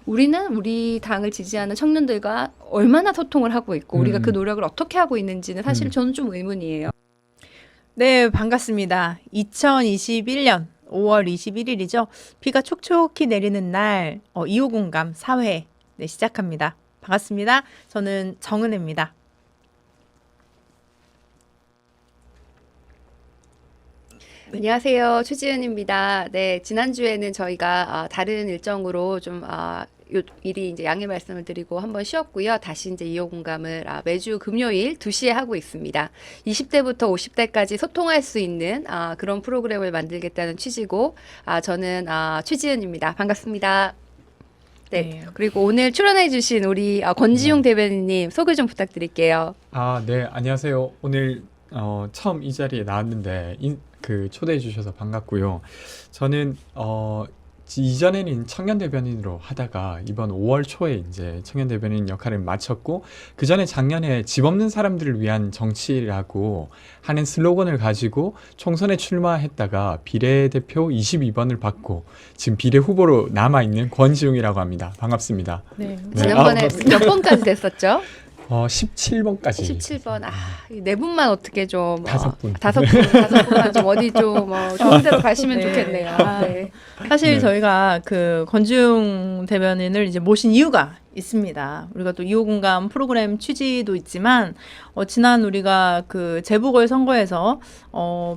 우리는 우리 당을 지지하는 청년들과 얼마나 소통을 하고 있고 우리가 그 노력을 어떻게 하고 있는지는 사실 저는 좀 의문이에요. 네, 반갑습니다. 2021년 5월 21일이죠. 비가 촉촉히 내리는 날 2호 공감 4회 네, 시작합니다. 반갑습니다. 저는 정은혜입니다. 안녕하세요. 최지은입니다. 네, 지난주에는 저희가 다른 일정으로 좀 미리 이제 양해 말씀을 드리고 한번 쉬었고요. 다시 이제 2호 공감을 매주 금요일 2시에 하고 있습니다. 20대부터 50대까지 소통할 수 있는 그런 프로그램을 만들겠다는 취지고 저는 최지은입니다. 반갑습니다. 네. 그리고 오늘 출연해 주신 우리 권지용 대변인님 소개 좀 부탁드릴게요. 네, 안녕하세요. 오늘 처음 이 자리에 나왔는데 초대해 주셔서 반갑고요. 저는 이전에는 청년 대변인으로 하다가 이번 5월 초에 이제 청년 대변인 역할을 마쳤고, 그 전에 작년에 집 없는 사람들을 위한 정치라고 하는 슬로건을 가지고 총선에 출마했다가 비례대표 22번을 받고 지금 비례 후보로 남아 있는 권지용이라고 합니다. 반갑습니다. 네. 지난번에 몇 번까지 됐었죠? 17번까지. 17번. 이 네 분만 어떻게 좀 다섯 분. 다섯 분만 좀 어디 좀 좋은 데로 가시면 네. 좋겠네요. 네. 사실 네. 저희가 그 권지용 대변인을 이제 모신 이유가 있습니다. 우리가 또 2호 공감 프로그램 취지도 있지만 지난 우리가 그 재보궐 선거에서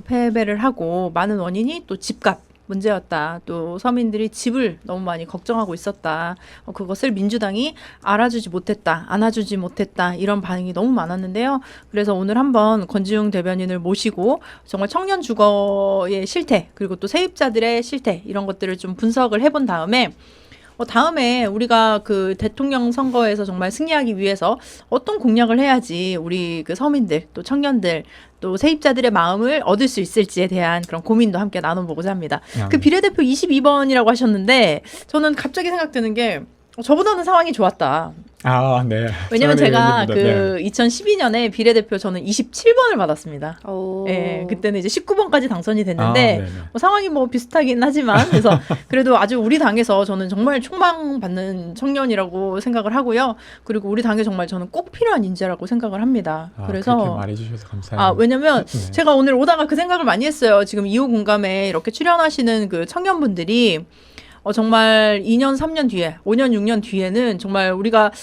패배를 하고 많은 원인이 또 집값 문제였다. 또 서민들이 집을 너무 많이 걱정하고 있었다. 그것을 민주당이 알아주지 못했다. 안아주지 못했다. 이런 반응이 너무 많았는데요. 그래서 오늘 한번 권지용 대변인을 모시고 정말 청년 주거의 실태, 그리고 또 세입자들의 실태, 이런 것들을 좀 분석을 해본 다음에 다음에 우리가 그 대통령 선거에서 정말 승리하기 위해서 어떤 공약을 해야지 우리 그 서민들, 또 청년들, 또 세입자들의 마음을 얻을 수 있을지에 대한 그런 고민도 함께 나눠보고자 합니다. 그 비례대표 22번이라고 하셨는데 저는 갑자기 생각드는 게 저보다는 상황이 좋았다. 네. 왜냐면 제가 그 네. 2012년에 비례대표 저는 27번을 받았습니다. 예, 그때는 이제 19번까지 당선이 됐는데 상황이 뭐 비슷하긴 하지만 그래서 그래도 아주 우리 당에서 저는 정말 촉망받는 청년이라고 생각을 하고요. 그리고 우리 당에 정말 저는 꼭 필요한 인재라고 생각을 합니다. 그래서 그렇게 말해주셔서 감사해요. 왜냐면 네. 제가 오늘 오다가 그 생각을 많이 했어요. 지금 2호 공감에 이렇게 출연하시는 그 청년분들이 정말 2년, 3년 뒤에, 5년, 6년 뒤에는 정말 우리가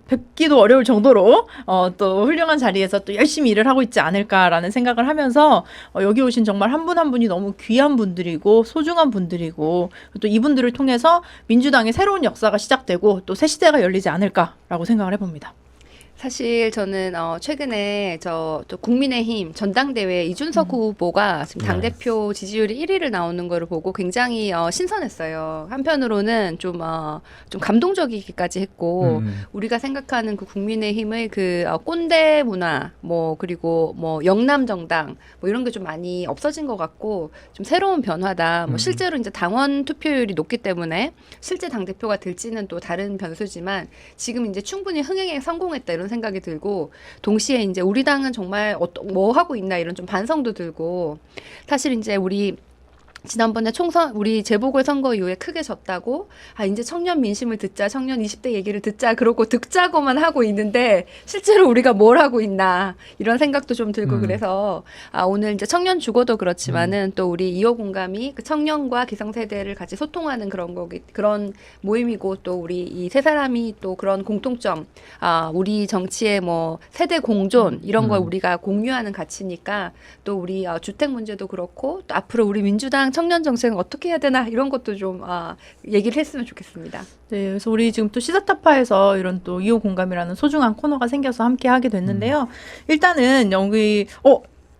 뵙기도 어려울 정도로 또 훌륭한 자리에서 또 열심히 일을 하고 있지 않을까라는 생각을 하면서 여기 오신 정말 한 분 한 분이 너무 귀한 분들이고 소중한 분들이고 또 이분들을 통해서 민주당의 새로운 역사가 시작되고 또 새 시대가 열리지 않을까라고 생각을 해봅니다. 사실 저는 최근에 또 국민의힘 전당대회 이준석 후보가 지금 당대표 지지율이 1위를 나오는 거를 보고 굉장히 신선했어요. 한편으로는 좀 감동적이기까지 했고 우리가 생각하는 그 국민의힘의 그 꼰대 문화 그리고 영남 정당 이런 게 좀 많이 없어진 것 같고 좀 새로운 변화다. 실제로 이제 당원 투표율이 높기 때문에 실제 당대표가 될지는 또 다른 변수지만 지금 이제 충분히 흥행에 성공했다 이런 생각이 들고 동시에 이제 우리 당은 정말 뭐 하고 있나 이런 좀 반성도 들고 사실 이제 우리 지난번에 우리 재보궐 선거 이후에 크게 졌다고 이제 청년 민심을 듣자, 청년 20대 얘기를 듣자 그러고 듣자고만 하고 있는데 실제로 우리가 뭘 하고 있나 이런 생각도 좀 들고 그래서 오늘 이제 청년 주거도 그렇지만은 또 우리 2호 공감이 그 청년과 기성세대를 같이 소통하는 그런 모임이고 또 우리 이 세 사람이 또 그런 공통점 우리 정치의 세대 공존 이런 걸 우리가 공유하는 가치니까 또 우리 주택 문제도 그렇고 또 앞으로 우리 민주당 청년 정책은 어떻게 해야 되나 이런 것도 좀 얘기를 했으면 좋겠습니다. 네, 그래서 우리 지금 또 시사타파에서 이런 또 2호 공감이라는 소중한 코너가 생겨서 함께 하게 됐는데요. 일단은 여기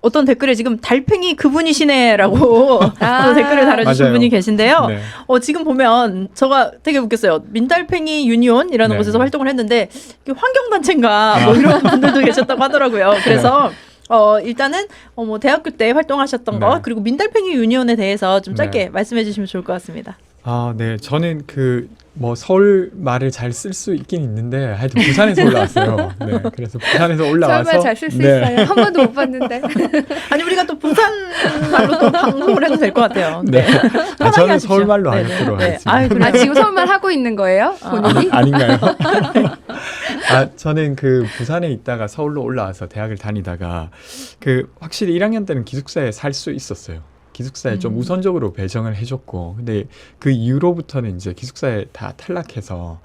어떤 댓글에 지금 달팽이 그분이시네라고 또 댓글을 달아주신 맞아요. 분이 계신데요. 네. 지금 보면 제가 되게 웃겼어요. 민달팽이 유니온이라는 네, 곳에서 네. 활동을 했는데 이게 환경단체인가 이런 분들도 계셨다고 하더라고요. 그래서 일단은 대학교 때 활동하셨던 거 네. 그리고 민달팽이 유니온에 대해서 좀 짧게 네. 말씀해 주시면 좋을 것 같습니다. 네. 저는 그 뭐 서울 말을 잘 쓸 수 있긴 있는데 하여튼 부산에서 올라왔어요. 네, 그래서 부산에서 올라와서 서울말 잘 쓸 수 네. 있어요. 한 번도 못 봤는데. 아니 우리가 또 부산 말로 또 방송을 해도 될 것 같아요. 네. 아, 저는 하십시오. 서울말로 네네. 하도록 네. 하겠습니다. 아이, 그래요? 아, 지금 서울말 하고 있는 거예요? 본인이? 아닌가요? 아, 저는 그 부산에 있다가 서울로 올라와서 대학을 다니다가 그 확실히 1학년 때는 기숙사에 살 수 있었어요. 기숙사에 좀 우선적으로 배정을 해줬고, 근데 그 이후로부터는 이제 기숙사에 다 탈락해서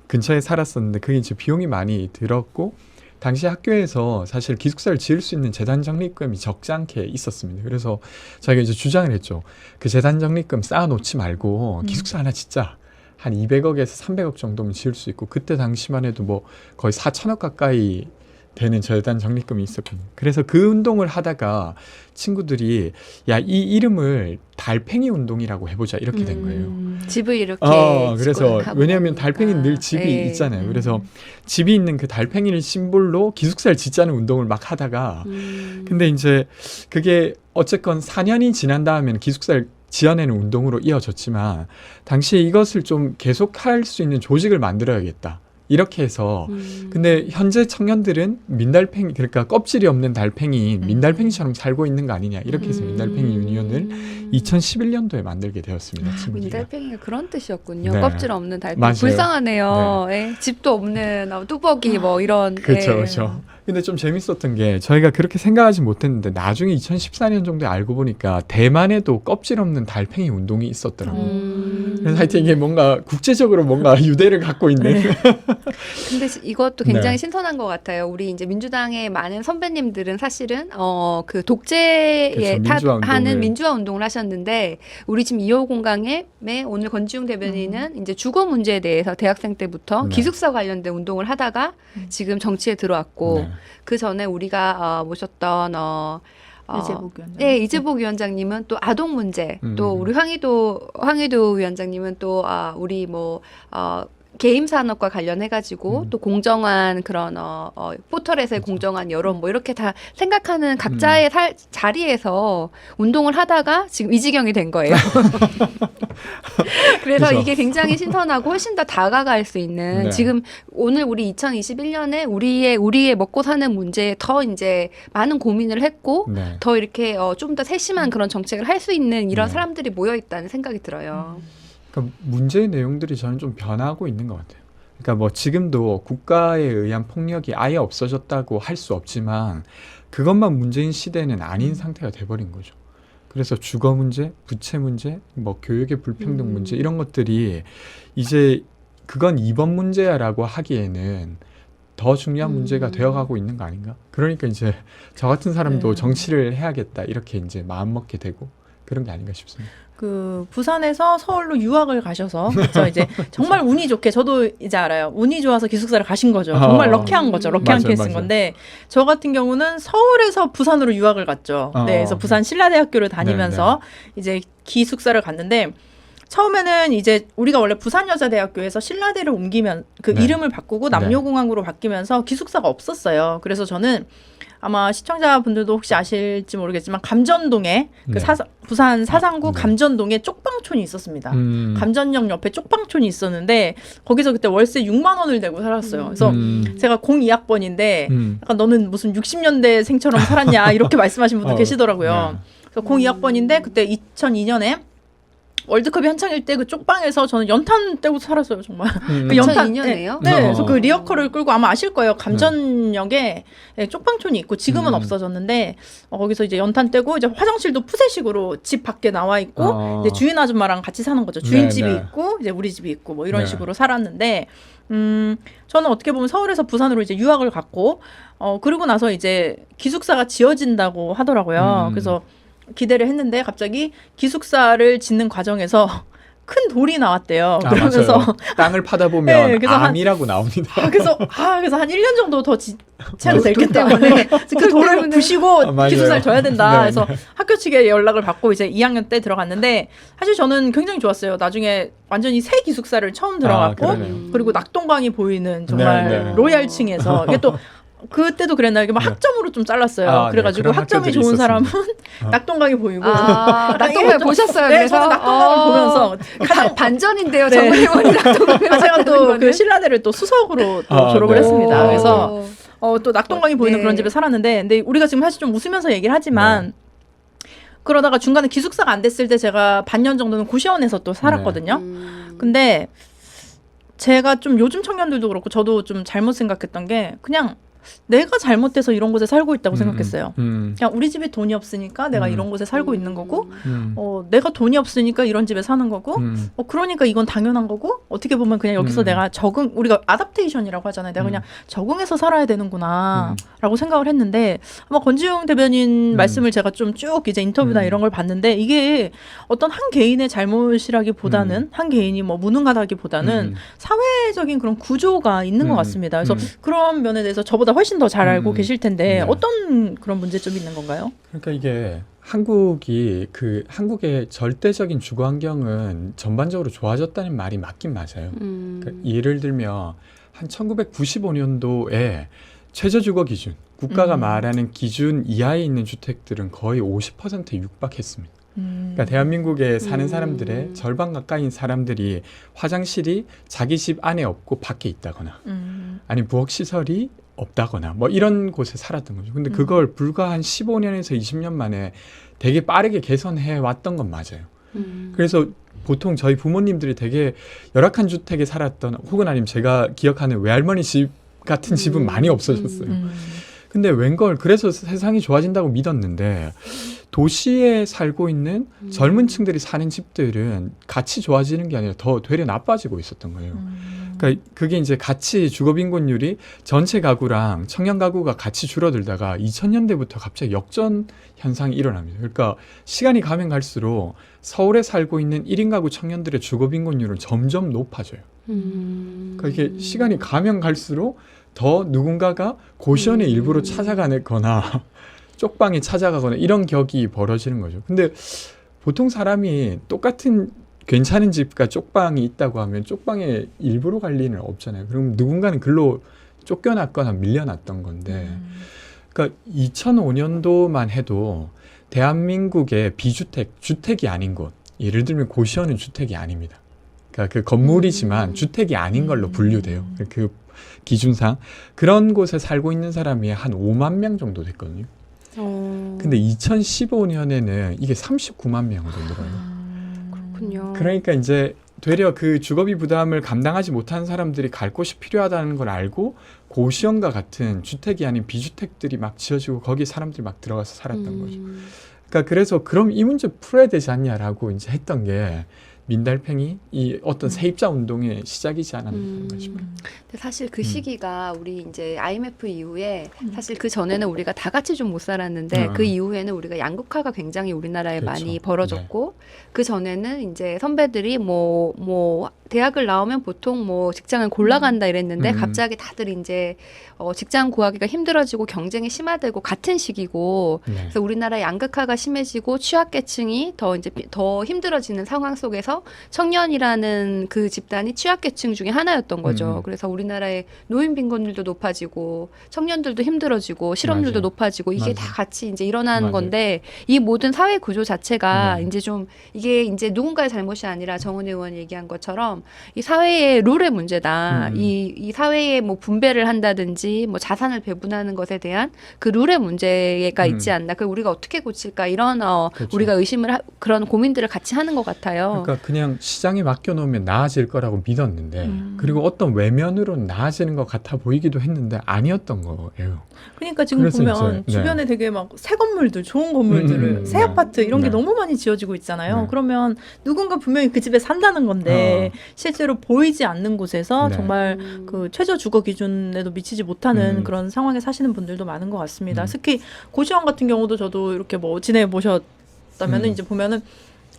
근처에 살았었는데 그게 이제 비용이 많이 들었고, 당시 학교에서 사실 기숙사를 지을 수 있는 재단 적립금이 적지 않게 있었습니다. 그래서 저희가 이제 주장을 했죠. 그 재단 적립금 쌓아놓지 말고 기숙사 하나 짓자. 한 200억에서 300억 정도면 지을 수 있고, 그때 당시만 해도 뭐 거의 4천억 가까이 되는 재단 적립금이 있었거든요. 그래서 그 운동을 하다가 친구들이 야, 이 이름을 달팽이 운동이라고 해보자 이렇게 된 거예요. 집을 이렇게 그래서 하고 왜냐하면 나니까. 달팽이는 늘 집이 예. 있잖아요. 그래서 집이 있는 그 달팽이를 심볼로 기숙사를 짓자는 운동을 막 하다가 근데 이제 그게 어쨌건 4년이 지난 다음에는 기숙사를 지어내는 운동으로 이어졌지만 당시에 이것을 좀 계속할 수 있는 조직을 만들어야겠다. 이렇게 해서 근데 현재 청년들은 민달팽이 그러니까 껍질이 없는 달팽이 민달팽이처럼 살고 있는 거 아니냐 이렇게 해서 민달팽이 유니온을 2011년도에 만들게 되었습니다. 친구들이. 민달팽이가 그런 뜻이었군요. 네. 껍질 없는 달팽이. 맞아요. 불쌍하네요. 예. 집도 없는 뚜벅이 뭐 이런. 그렇죠, 예. 그렇죠. 근데 좀 재밌었던 게 저희가 그렇게 생각하지 못했는데 나중에 2014년 정도에 알고 보니까 대만에도 껍질 없는 달팽이 운동이 있었더라고요. 그래서 하여튼 이게 뭔가 국제적으로 뭔가 유대를 갖고 있는. 근데 이것도 굉장히 네. 신선한 것 같아요. 우리 이제 민주당의 많은 선배님들은 사실은 그 독재에 그렇죠, 민주화 하는 운동을. 민주화 운동을 하셨는데 우리 지금 2호 공강에 오늘 권지웅 대변인은 이제 주거 문제에 대해서 대학생 때부터 네. 기숙사 관련된 운동을 하다가 지금 정치에 들어왔고 네. 그 전에 우리가 모셨던 이재복 위원장. 네, 이재복 위원장님은 또 아동 문제, 또 우리 황희도 위원장님은 또 우리 게임 산업과 관련해가지고 또 공정한 그런 포털에서의 공정한 여론 뭐 이렇게 다 생각하는 각자의 자리에서 운동을 하다가 지금 이 지경이 된 거예요. 그래서 그죠. 이게 굉장히 신선하고 훨씬 더 다가갈 수 있는 네. 지금 오늘 우리 2021년에 우리의 먹고 사는 문제에 더 이제 많은 고민을 했고 네. 더 이렇게 좀 더 세심한 그런 정책을 할 수 있는 이런 네. 사람들이 모여 있다는 생각이 들어요. 그러니까 문제의 내용들이 저는 좀 변하고 있는 것 같아요. 그러니까 뭐 지금도 국가에 의한 폭력이 아예 없어졌다고 할 수 없지만 그것만 문제인 시대는 아닌 상태가 돼버린 거죠. 그래서 주거 문제, 부채 문제, 뭐 교육의 불평등 문제 이런 것들이 이제 그건 이번 문제야라고 하기에는 더 중요한 문제가 되어가고 있는 거 아닌가? 그러니까 이제 저 같은 사람도 정치를 해야겠다 이렇게 이제 마음 먹게 되고 그런 게 아닌가 싶습니다. 그 부산에서 서울로 유학을 가셔서 그렇죠. 이제 정말 운이 좋게 저도 이제 알아요. 운이 좋아서 기숙사를 가신 거죠. 정말 럭키한 거죠. 럭키한 맞아요, 케이스인 맞아요. 건데 저 같은 경우는 서울에서 부산으로 유학을 갔죠. 네, 그래서 부산 신라대학교를 다니면서 이제 기숙사를 갔는데 처음에는 이제 우리가 원래 부산여자대학교에서 신라대를 옮기면 그 네. 이름을 바꾸고 남녀공학으로 바뀌면서 기숙사가 없었어요. 그래서 저는 아마 시청자분들도 혹시 아실지 모르겠지만 감전동에 그 네. 부산 사상구 네. 감전동에 쪽방촌이 있었습니다. 감전역 옆에 쪽방촌이 있었는데 거기서 그때 월세 6만 원을 내고 살았어요. 그래서 제가 02학번인데 약간 너는 무슨 60년대 생처럼 살았냐 이렇게 말씀하신 분도 계시더라고요. 네. 그래서 02학번인데 그때 2002년에 월드컵이 한창일 때 그 쪽방에서 저는 연탄 떼고 살았어요, 정말. 그 2002년에요? 네, 그래서 그 리어커를 끌고 아마 아실 거예요. 감전역에 쪽방촌이 있고 지금은 없어졌는데 거기서 이제 연탄 떼고 이제 화장실도 푸세식으로 집 밖에 나와 있고 이제 주인 아줌마랑 같이 사는 거죠. 주인집이 네, 네. 있고 이제 우리 집이 있고 뭐 이런 네. 식으로 살았는데 저는 어떻게 보면 서울에서 부산으로 이제 유학을 갔고 그러고 나서 이제 기숙사가 지어진다고 하더라고요. 그래서 기대를 했는데 갑자기 기숙사를 짓는 과정에서 큰 돌이 나왔대요. 그러면서 맞아요. 땅을 파다 보면 네, 그래서 암이라고 나옵니다. 그래서 한 1년 정도 더 지체가 됐겠다. 그 돌을 부시고 맞아요. 기숙사를 져야 된다. 네, 그래서 학교 측에 연락을 받고 이제 2학년 때 들어갔는데 사실 저는 굉장히 좋았어요. 나중에 완전히 새 기숙사를 처음 들어갔고 그러네요. 그리고 낙동강이 보이는 정말 네, 네. 로얄층에서 이게 또 그때도 그랬나요? 이게 막 네. 학점으로 좀 잘랐어요. 아, 네. 그래가지고 그런 학점이 학교들이 좋은 있었습니다. 사람은 낙동강이 보이고 낙동강 보셨어요? 네, 그래서 저는 낙동강을 보면서 반전인데요. 네. 정의원이 낙동강을 제가 또 거는? 그 신라대를 또 수석으로 또 아, 졸업을 네. 했습니다. 오. 그래서 또 낙동강이 보이는 네. 그런 집에 살았는데, 근데 우리가 지금 사실 좀 웃으면서 얘기를 하지만 그러다가 중간에 기숙사가 안 됐을 때 제가 반년 정도는 고시원에서 또 살았거든요. 근데 제가 좀 요즘 청년들도 그렇고 저도 좀 잘못 생각했던 게 그냥 내가 잘못해서 이런 곳에 살고 있다고 생각했어요. 그냥 우리 집에 돈이 없으니까 내가 이런 곳에 살고 있는 거고, 내가 돈이 없으니까 이런 집에 사는 거고, 그러니까 이건 당연한 거고, 어떻게 보면 그냥 여기서 내가 우리가 아답테이션이라고 하잖아요. 내가 그냥 적응해서 살아야 되는구나, 라고 생각을 했는데, 아마 권지웅 대변인 말씀을 제가 좀 쭉 이제 인터뷰나 이런 걸 봤는데, 이게 어떤 한 개인의 잘못이라기보다는, 한 개인이 뭐 무능하다기보다는 사회적인 그런 구조가 있는 것 같습니다. 그래서 그런 면에 대해서 저보다 훨씬 더 잘 알고 계실 텐데, 네. 어떤 그런 문제점이 있는 건가요? 그러니까 이게 한국의 절대적인 주거 환경은 전반적으로 좋아졌다는 말이 맞긴 맞아요. 그러니까 예를 들면 한 1995년도에 최저주거 기준, 국가가 말하는 기준 이하에 있는 주택들은 거의 50%에 육박했습니다. 그러니까 대한민국에 사는 사람들의 절반 가까이인 사람들이 화장실이 자기 집 안에 없고 밖에 있다거나 아니면 부엌시설이 없다거나 뭐 이런 곳에 살았던 거죠. 근데 그걸 불과 한 15년에서 20년 만에 되게 빠르게 개선해 왔던 건 맞아요. 그래서 보통 저희 부모님들이 되게 열악한 주택에 살았던, 혹은 아니면 제가 기억하는 외할머니 집 같은 집은 많이 없어졌어요. 근데 웬걸 그래서 세상이 좋아진다고 믿었는데 도시에 살고 있는 젊은 층들이 사는 집들은 같이 좋아지는 게 아니라 더 되려 나빠지고 있었던 거예요. 그러니까 그게 이제 같이 주거 빈곤율이 전체 가구랑 청년 가구가 같이 줄어들다가 2000년대부터 갑자기 역전 현상이 일어납니다. 그러니까 시간이 가면 갈수록 서울에 살고 있는 1인 가구 청년들의 주거 빈곤율은 점점 높아져요. 그러니까 이게 시간이 가면 갈수록 더 누군가가 고시원에 일부러 찾아가거나 쪽방에 찾아가거나 이런 격이 벌어지는 거죠. 근데 보통 사람이 똑같은 괜찮은 집과 쪽방이 있다고 하면 쪽방에 일부러 갈 리는 없잖아요. 그럼 누군가는 글로 쫓겨났거나 밀려났던 건데, 그러니까 2005년도만 해도 대한민국의 주택이 아닌 곳, 예를 들면 고시원은 주택이 아닙니다. 그러니까 그 건물이지만 주택이 아닌 걸로 분류돼요. 그 기준상 그런 곳에 살고 있는 사람이 한 5만 명 정도 됐거든요. 근데 2015년에는 이게 39만 명으로 늘어요. 그렇군요. 그러니까 이제 되려 그 주거비 부담을 감당하지 못하는 사람들이 갈 곳이 필요하다는 걸 알고 고시원과 같은 주택이 아닌 비주택들이 막 지어지고 거기에 사람들이 막 들어가서 살았던 거죠. 그러니까 그래서 그럼 이 문제 풀어야 되지 않냐라고 이제 했던 게 민달팽이 이 어떤 세입자 운동의 시작이지 않았나 싶어요. 근데 사실 그 시기가 우리 이제 IMF 이후에 사실 그 전에는 우리가 다 같이 좀 못 살았는데 그 이후에는 우리가 양극화가 굉장히 우리나라에 그렇죠. 많이 벌어졌고 그 전에는 이제 선배들이 뭐 대학을 나오면 보통 뭐 직장을 골라간다 이랬는데 갑자기 다들 이제 직장 구하기가 힘들어지고 경쟁이 심화되고 같은 시기고 네. 그래서 우리나라의 양극화가 심해지고 취약계층이 더 이제 더 힘들어지는 상황 속에서 청년이라는 그 집단이 취약계층 중에 하나였던 거죠. 그래서 우리나라의 노인 빈곤율도 높아지고 청년들도 힘들어지고 실업률도 맞아요. 높아지고 이게 맞아요. 다 같이 이제 일어나는 맞아요. 건데 이 모든 사회 구조 자체가 네. 이제 좀 이게 이제 누군가의 잘못이 아니라 정은혜 의원이 얘기한 것처럼 이 사회의 룰의 문제다. 이 사회에 뭐 분배를 한다든지 뭐 자산을 배분하는 것에 대한 그 룰의 문제가 있지 않나. 그 우리가 어떻게 고칠까 이런 그렇죠. 우리가 그런 고민들을 같이 하는 것 같아요. 그러니까 그냥 시장에 맡겨놓으면 나아질 거라고 믿었는데 그리고 어떤 외면으로는 나아지는 것 같아 보이기도 했는데 아니었던 거예요. 그러니까 지금 그래서 보면 이제, 주변에 되게 막 새 건물들, 좋은 건물들을, 새 네. 아파트 이런 게 네. 너무 많이 지어지고 있잖아요. 네. 그러면 누군가 분명히 그 집에 산다는 건데 실제로 보이지 않는 곳에서 네. 정말 그 최저 주거 기준에도 미치지 못하는 그런 상황에 사시는 분들도 많은 것 같습니다. 특히 고시원 같은 경우도 저도 이렇게 뭐 지내 보셨다면은 이제 보면은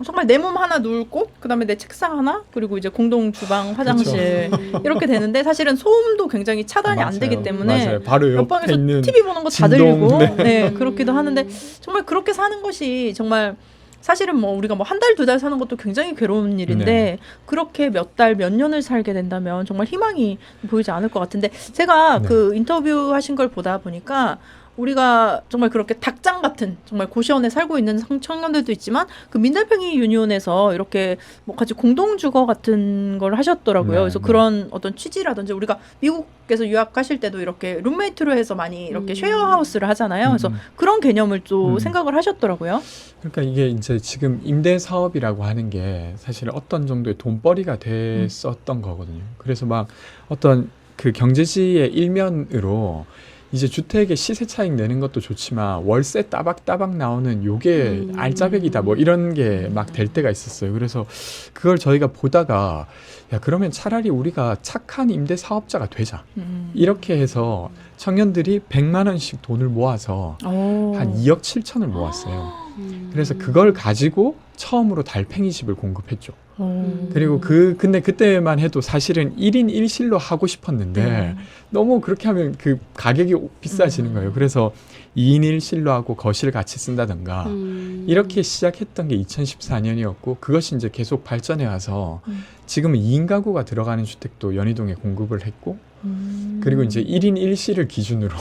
정말 내 몸 하나 누울고 그다음에 내 책상 하나 그리고 이제 공동 주방 화장실 이렇게 되는데 사실은 소음도 굉장히 차단이 안 되기 때문에 맞아요. 바로 옆에 옆방에서 있는 TV 보는 거 다 진동, 들리고 네. 네 그렇기도 하는데 정말 그렇게 사는 것이 정말 사실은 뭐 우리가 뭐 한 달, 두 달 사는 것도 굉장히 괴로운 일인데 네. 그렇게 몇 달, 몇 년을 살게 된다면 정말 희망이 보이지 않을 것 같은데 제가 네. 그 인터뷰 하신 걸 보다 보니까 우리가 정말 그렇게 닭장 같은 정말 고시원에 살고 있는 청년들도 있지만 그 민달팽이 유니온에서 이렇게 뭐 같이 공동주거 같은 걸 하셨더라고요. 네, 그래서 네. 그런 어떤 취지라든지 우리가 미국에서 유학 가실 때도 이렇게 룸메이트로 해서 많이 이렇게 쉐어하우스를 하잖아요. 그래서 그런 개념을 또 생각을 하셨더라고요. 그러니까 이게 이제 지금 임대 사업이라고 하는 게 사실 어떤 정도의 돈벌이가 됐었던 거거든요. 그래서 막 어떤 그 경제지의 일면으로 이제 주택의 시세 차익 내는 것도 좋지만 월세 따박따박 나오는 요게 알짜배기다 뭐 이런 게 막 될 때가 있었어요. 그래서 그걸 저희가 보다가 야 그러면 차라리 우리가 착한 임대 사업자가 되자. 이렇게 해서 청년들이 100만 원씩 돈을 모아서 한 2억 7천을 모았어요. 그래서 그걸 가지고 처음으로 달팽이 집을 공급했죠. 그리고 근데 그때만 해도 사실은 1인 1실로 하고 싶었는데 너무 그렇게 하면 그 가격이 비싸지는 거예요. 그래서 2인 1실로 하고 거실을 같이 쓴다든가 이렇게 시작했던 게 2014년이었고 그것이 이제 계속 발전해 와서 지금은 2인 가구가 들어가는 주택도 연희동에 공급을 했고 그리고 이제 1인 1실을 기준으로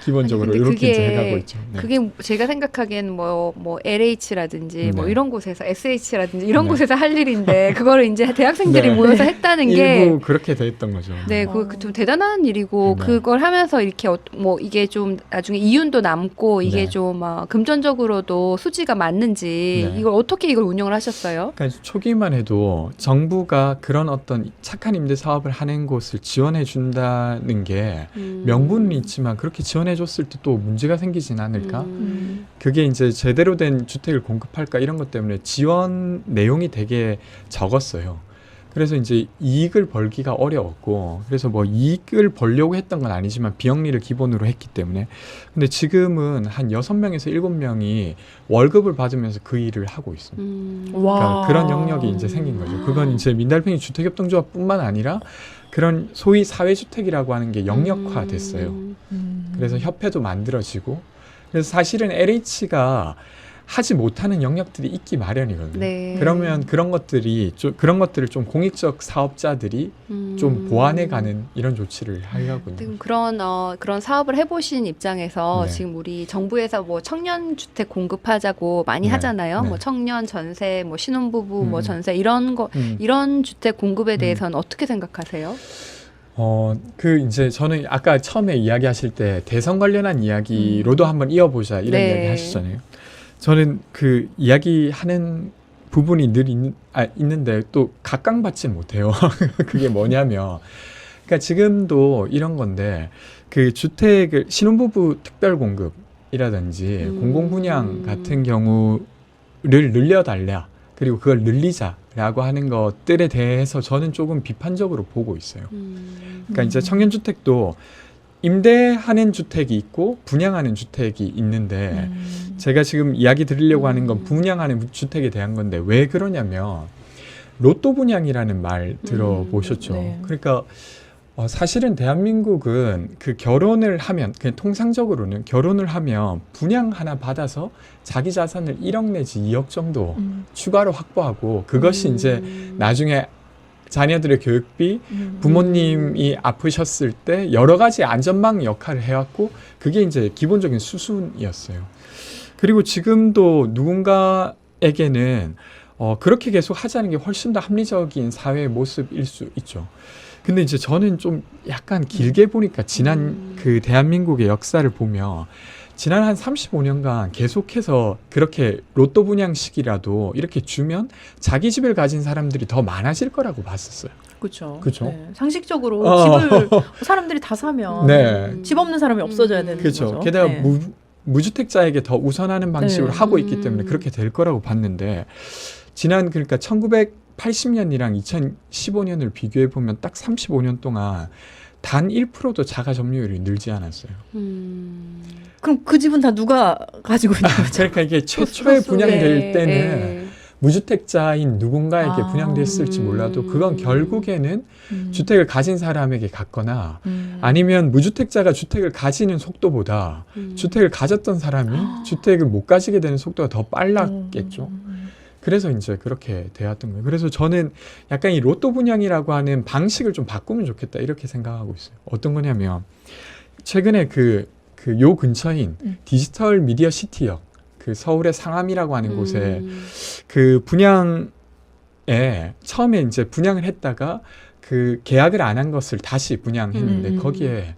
기본적으로 아니, 근데 이렇게 이제 그게- 해가고 있죠. 네. 그게 제가 생각하기엔 뭐 LH라든지 뭐 네. 이런 곳에서 SH라든지 이런 네. 곳에서 할 일인데 그거를 이제 대학생들이 네. 모여서 했다는 게 일부 그렇게 돼 있던 거죠. 네, 그거 좀 대단한 일이고 네. 그걸 하면서 이렇게 뭐 이게 좀 나중에 이윤도 남고 이게 네. 좀 금전적으로도 수지가 맞는지 네. 이걸 어떻게 이걸 운영을 하셨어요? 그러니까 초기만 해도 정부가 그런 어떤 착한 임대 사업을 하는 곳을 지원해 준다는 게 명분은 있지만 그렇게 지원해 줬을 때 또 문제가 생기진 않을까? 그게 이제 제대로 된 주택을 공급할까 이런 것 때문에 지원 내용이 되게 적었어요. 그래서 이제 이익을 벌기가 어려웠고 그래서 뭐 이익을 벌려고 했던 건 아니지만 비영리를 기본으로 했기 때문에 근데 지금은 한 6명에서 7명이 월급을 받으면서 그 일을 하고 있습니다. 와. 그러니까 그런 영역이 이제 생긴 거죠. 그건 이제 민달팽이 주택협동조합뿐만 아니라 그런 소위 사회주택이라고 하는 게 영역화됐어요. 그래서 협회도 만들어지고 그래서 사실은 LH가 하지 못하는 영역들이 있기 마련이거든요. 네. 그러면 그런 것들을 좀 공익적 사업자들이 좀 보완해가는 이런 조치를 하려고 있는 지금 거죠. 그런 사업을 해보신 입장에서 네. 지금 우리 정부에서 뭐 청년 주택 공급하자고 많이 네. 하잖아요. 네. 뭐 청년 전세, 뭐 신혼부부 뭐 음. 전세 이런 거 음. 이런 주택 공급에 대해서는 어떻게 생각하세요? 이제 저는 아까 처음에 이야기하실 때 대선 관련한 이야기로도 한번 이어보자 이런 네. 이야기 하시잖아요. 저는 그 이야기하는 부분이 늘 있는데 또 각광받지는 못해요. 그게 뭐냐면, 그러니까 지금도 이런 건데 그 주택을 신혼부부 특별 공급이라든지 공공분양 같은 경우를 늘려달라. 그리고 그걸 늘리자라고 하는 것들에 대해서 저는 조금 비판적으로 보고 있어요. 그러니까 이제 청년주택도 임대하는 주택이 있고 분양하는 주택이 있는데 제가 지금 이야기 드리려고 하는 건 분양하는 주택에 대한 건데 왜 그러냐면 로또 분양이라는 말 들어보셨죠? 네. 그러니까 사실은 대한민국은 그 결혼을 하면 그냥 통상적으로는 결혼을 하면 분양 하나 받아서 자기 자산을 1억 내지 2억 정도 추가로 확보하고 그것이 이제 나중에 자녀들의 교육비, 부모님이 아프셨을 때 여러 가지 안전망 역할을 해왔고 그게 이제 기본적인 수순이었어요. 그리고 지금도 누군가에게는 그렇게 계속 하자는 게 훨씬 더 합리적인 사회의 모습일 수 있죠. 근데 이제 저는 좀 약간 길게 보니까 지난 그 대한민국의 역사를 보면 지난 한 35년간 계속해서 그렇게 로또 분양식이라도 이렇게 주면 자기 집을 가진 사람들이 더 많아질 거라고 봤었어요. 그렇죠. 그쵸? 네. 상식적으로 어. 집을 사람들이 다 사면 네. 집 없는 사람이 없어져야 되는 그렇죠. 거죠. 게다가 네. 무주택자에게 더 우선하는 방식으로 네. 하고 있기 때문에 그렇게 될 거라고 봤는데 지난 그러니까 1980년이랑 2015년을 비교해 보면 딱 35년 동안 단 1%도 자가 점유율이 늘지 않았어요. 그럼 그 집은 다 누가 가지고 있는 거죠? 그러니까 이게 최초에 분양될 때는 무주택자인 누군가에게 아. 분양됐을지 몰라도 그건 결국에는 음. 주택을 가진 사람에게 갔거나 아니면 무주택자가 주택을 가지는 속도보다 주택을 가졌던 사람이 주택을 못 가지게 되는 속도가 더 빨랐겠죠. 그래서 이제 그렇게 되었던 거예요. 그래서 저는 약간 이 로또 분양이라고 하는 방식을 좀 바꾸면 좋겠다 이렇게 생각하고 있어요. 어떤 거냐면 최근에 요 근처인 디지털 미디어 시티역 그 서울의 상암이라고 하는 곳에 그 분양에 처음에 이제 분양을 했다가 그 계약을 안 한 것을 다시 분양했는데 거기에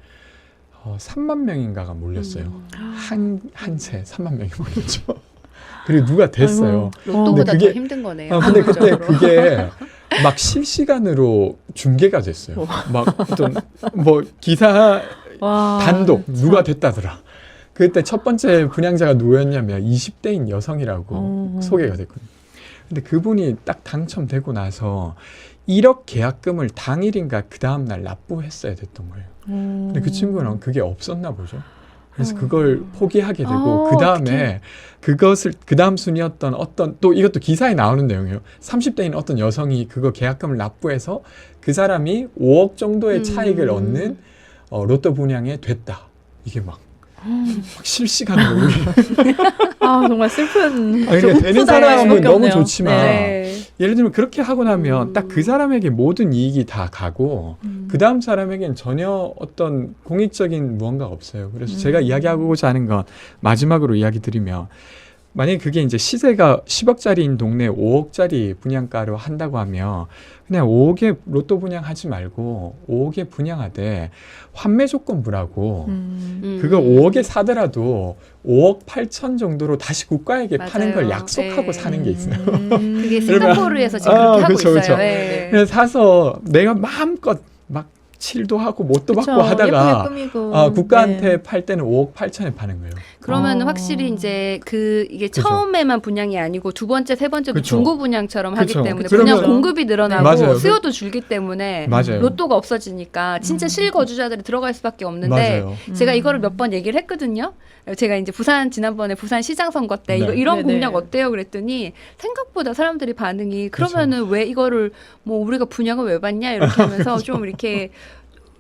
3만 명인가가 몰렸어요. 한 채 3만 명이 몰렸죠. 그리고 누가 됐어요. 로또보다 근데 더 힘든 거네요. 근데 그때 기본적으로. 그게 막 실시간으로 중계가 됐어요. 막 어떤 뭐 기사 와, 단독 참. 누가 됐다더라. 그때 첫 번째 분양자가 누구였냐면 20대인 여성이라고 소개가 됐거든요. 근데 그분이 딱 당첨되고 나서 1억 계약금을 당일인가 그 다음날 납부했어야 됐던 거예요. 근데 그 친구는 그게 없었나 보죠. 그래서 그걸 포기하게 되고 그 다음에 그것을 그 다음 순위였던 어떤 또 이것도 기사에 나오는 내용이에요. 30대인 어떤 여성이 그거 계약금을 납부해서 그 사람이 5억 정도의 차익을 얻는 로또 분양에 됐다. 이게 막 실시간으로 아 정말 슬픈. 그러니까 되는 사람은 너무 좋지만 네. 예를 들면 그렇게 하고 나면 딱 그 사람에게 모든 이익이 다 가고 그 다음 사람에겐 전혀 어떤 공익적인 무언가가 없어요. 그래서 제가 이야기하고자 하는 건 마지막으로 이야기 드리면 만약에 그게 이제 시세가 10억짜리인 동네 5억짜리 분양가로 한다고 하면 그냥 5억에 로또 분양하지 말고 5억에 분양하되 환매 조건부라고 그거 5억에 사더라도 5억 8천 정도로 다시 국가에게 파는 걸 맞아요. 약속하고 네. 사는 게 있어요. 그게 싱가포르에서 지금 그렇게 하고 그쵸, 있어요. 그쵸. 네. 그래서 사서 내가 마음껏 막 칠도 하고 못도 그쵸, 받고 하다가 예쁘게 꾸미고. 국가한테 네. 팔 때는 5억 8천에 파는 거예요. 그러면 어. 확실히 이제 이게 그죠. 처음에만 분양이 아니고 두 번째, 세 번째도 그쵸. 중고 분양처럼 하기 그쵸. 때문에 그러면- 분양 공급이 늘어나고 맞아요. 수요도 줄기 때문에 맞아요. 로또가 없어지니까 진짜 실거주자들이 들어갈 수밖에 없는데 맞아요. 제가 이거를 몇 번 얘기를 했거든요. 제가 이제 지난번에 부산 시장 선거 때 네. 이런 네네. 공약 어때요? 그랬더니 생각보다 사람들이 반응이 그러면은 왜 이거를 뭐 우리가 분양을 왜 받냐 이렇게 하면서 좀 이렇게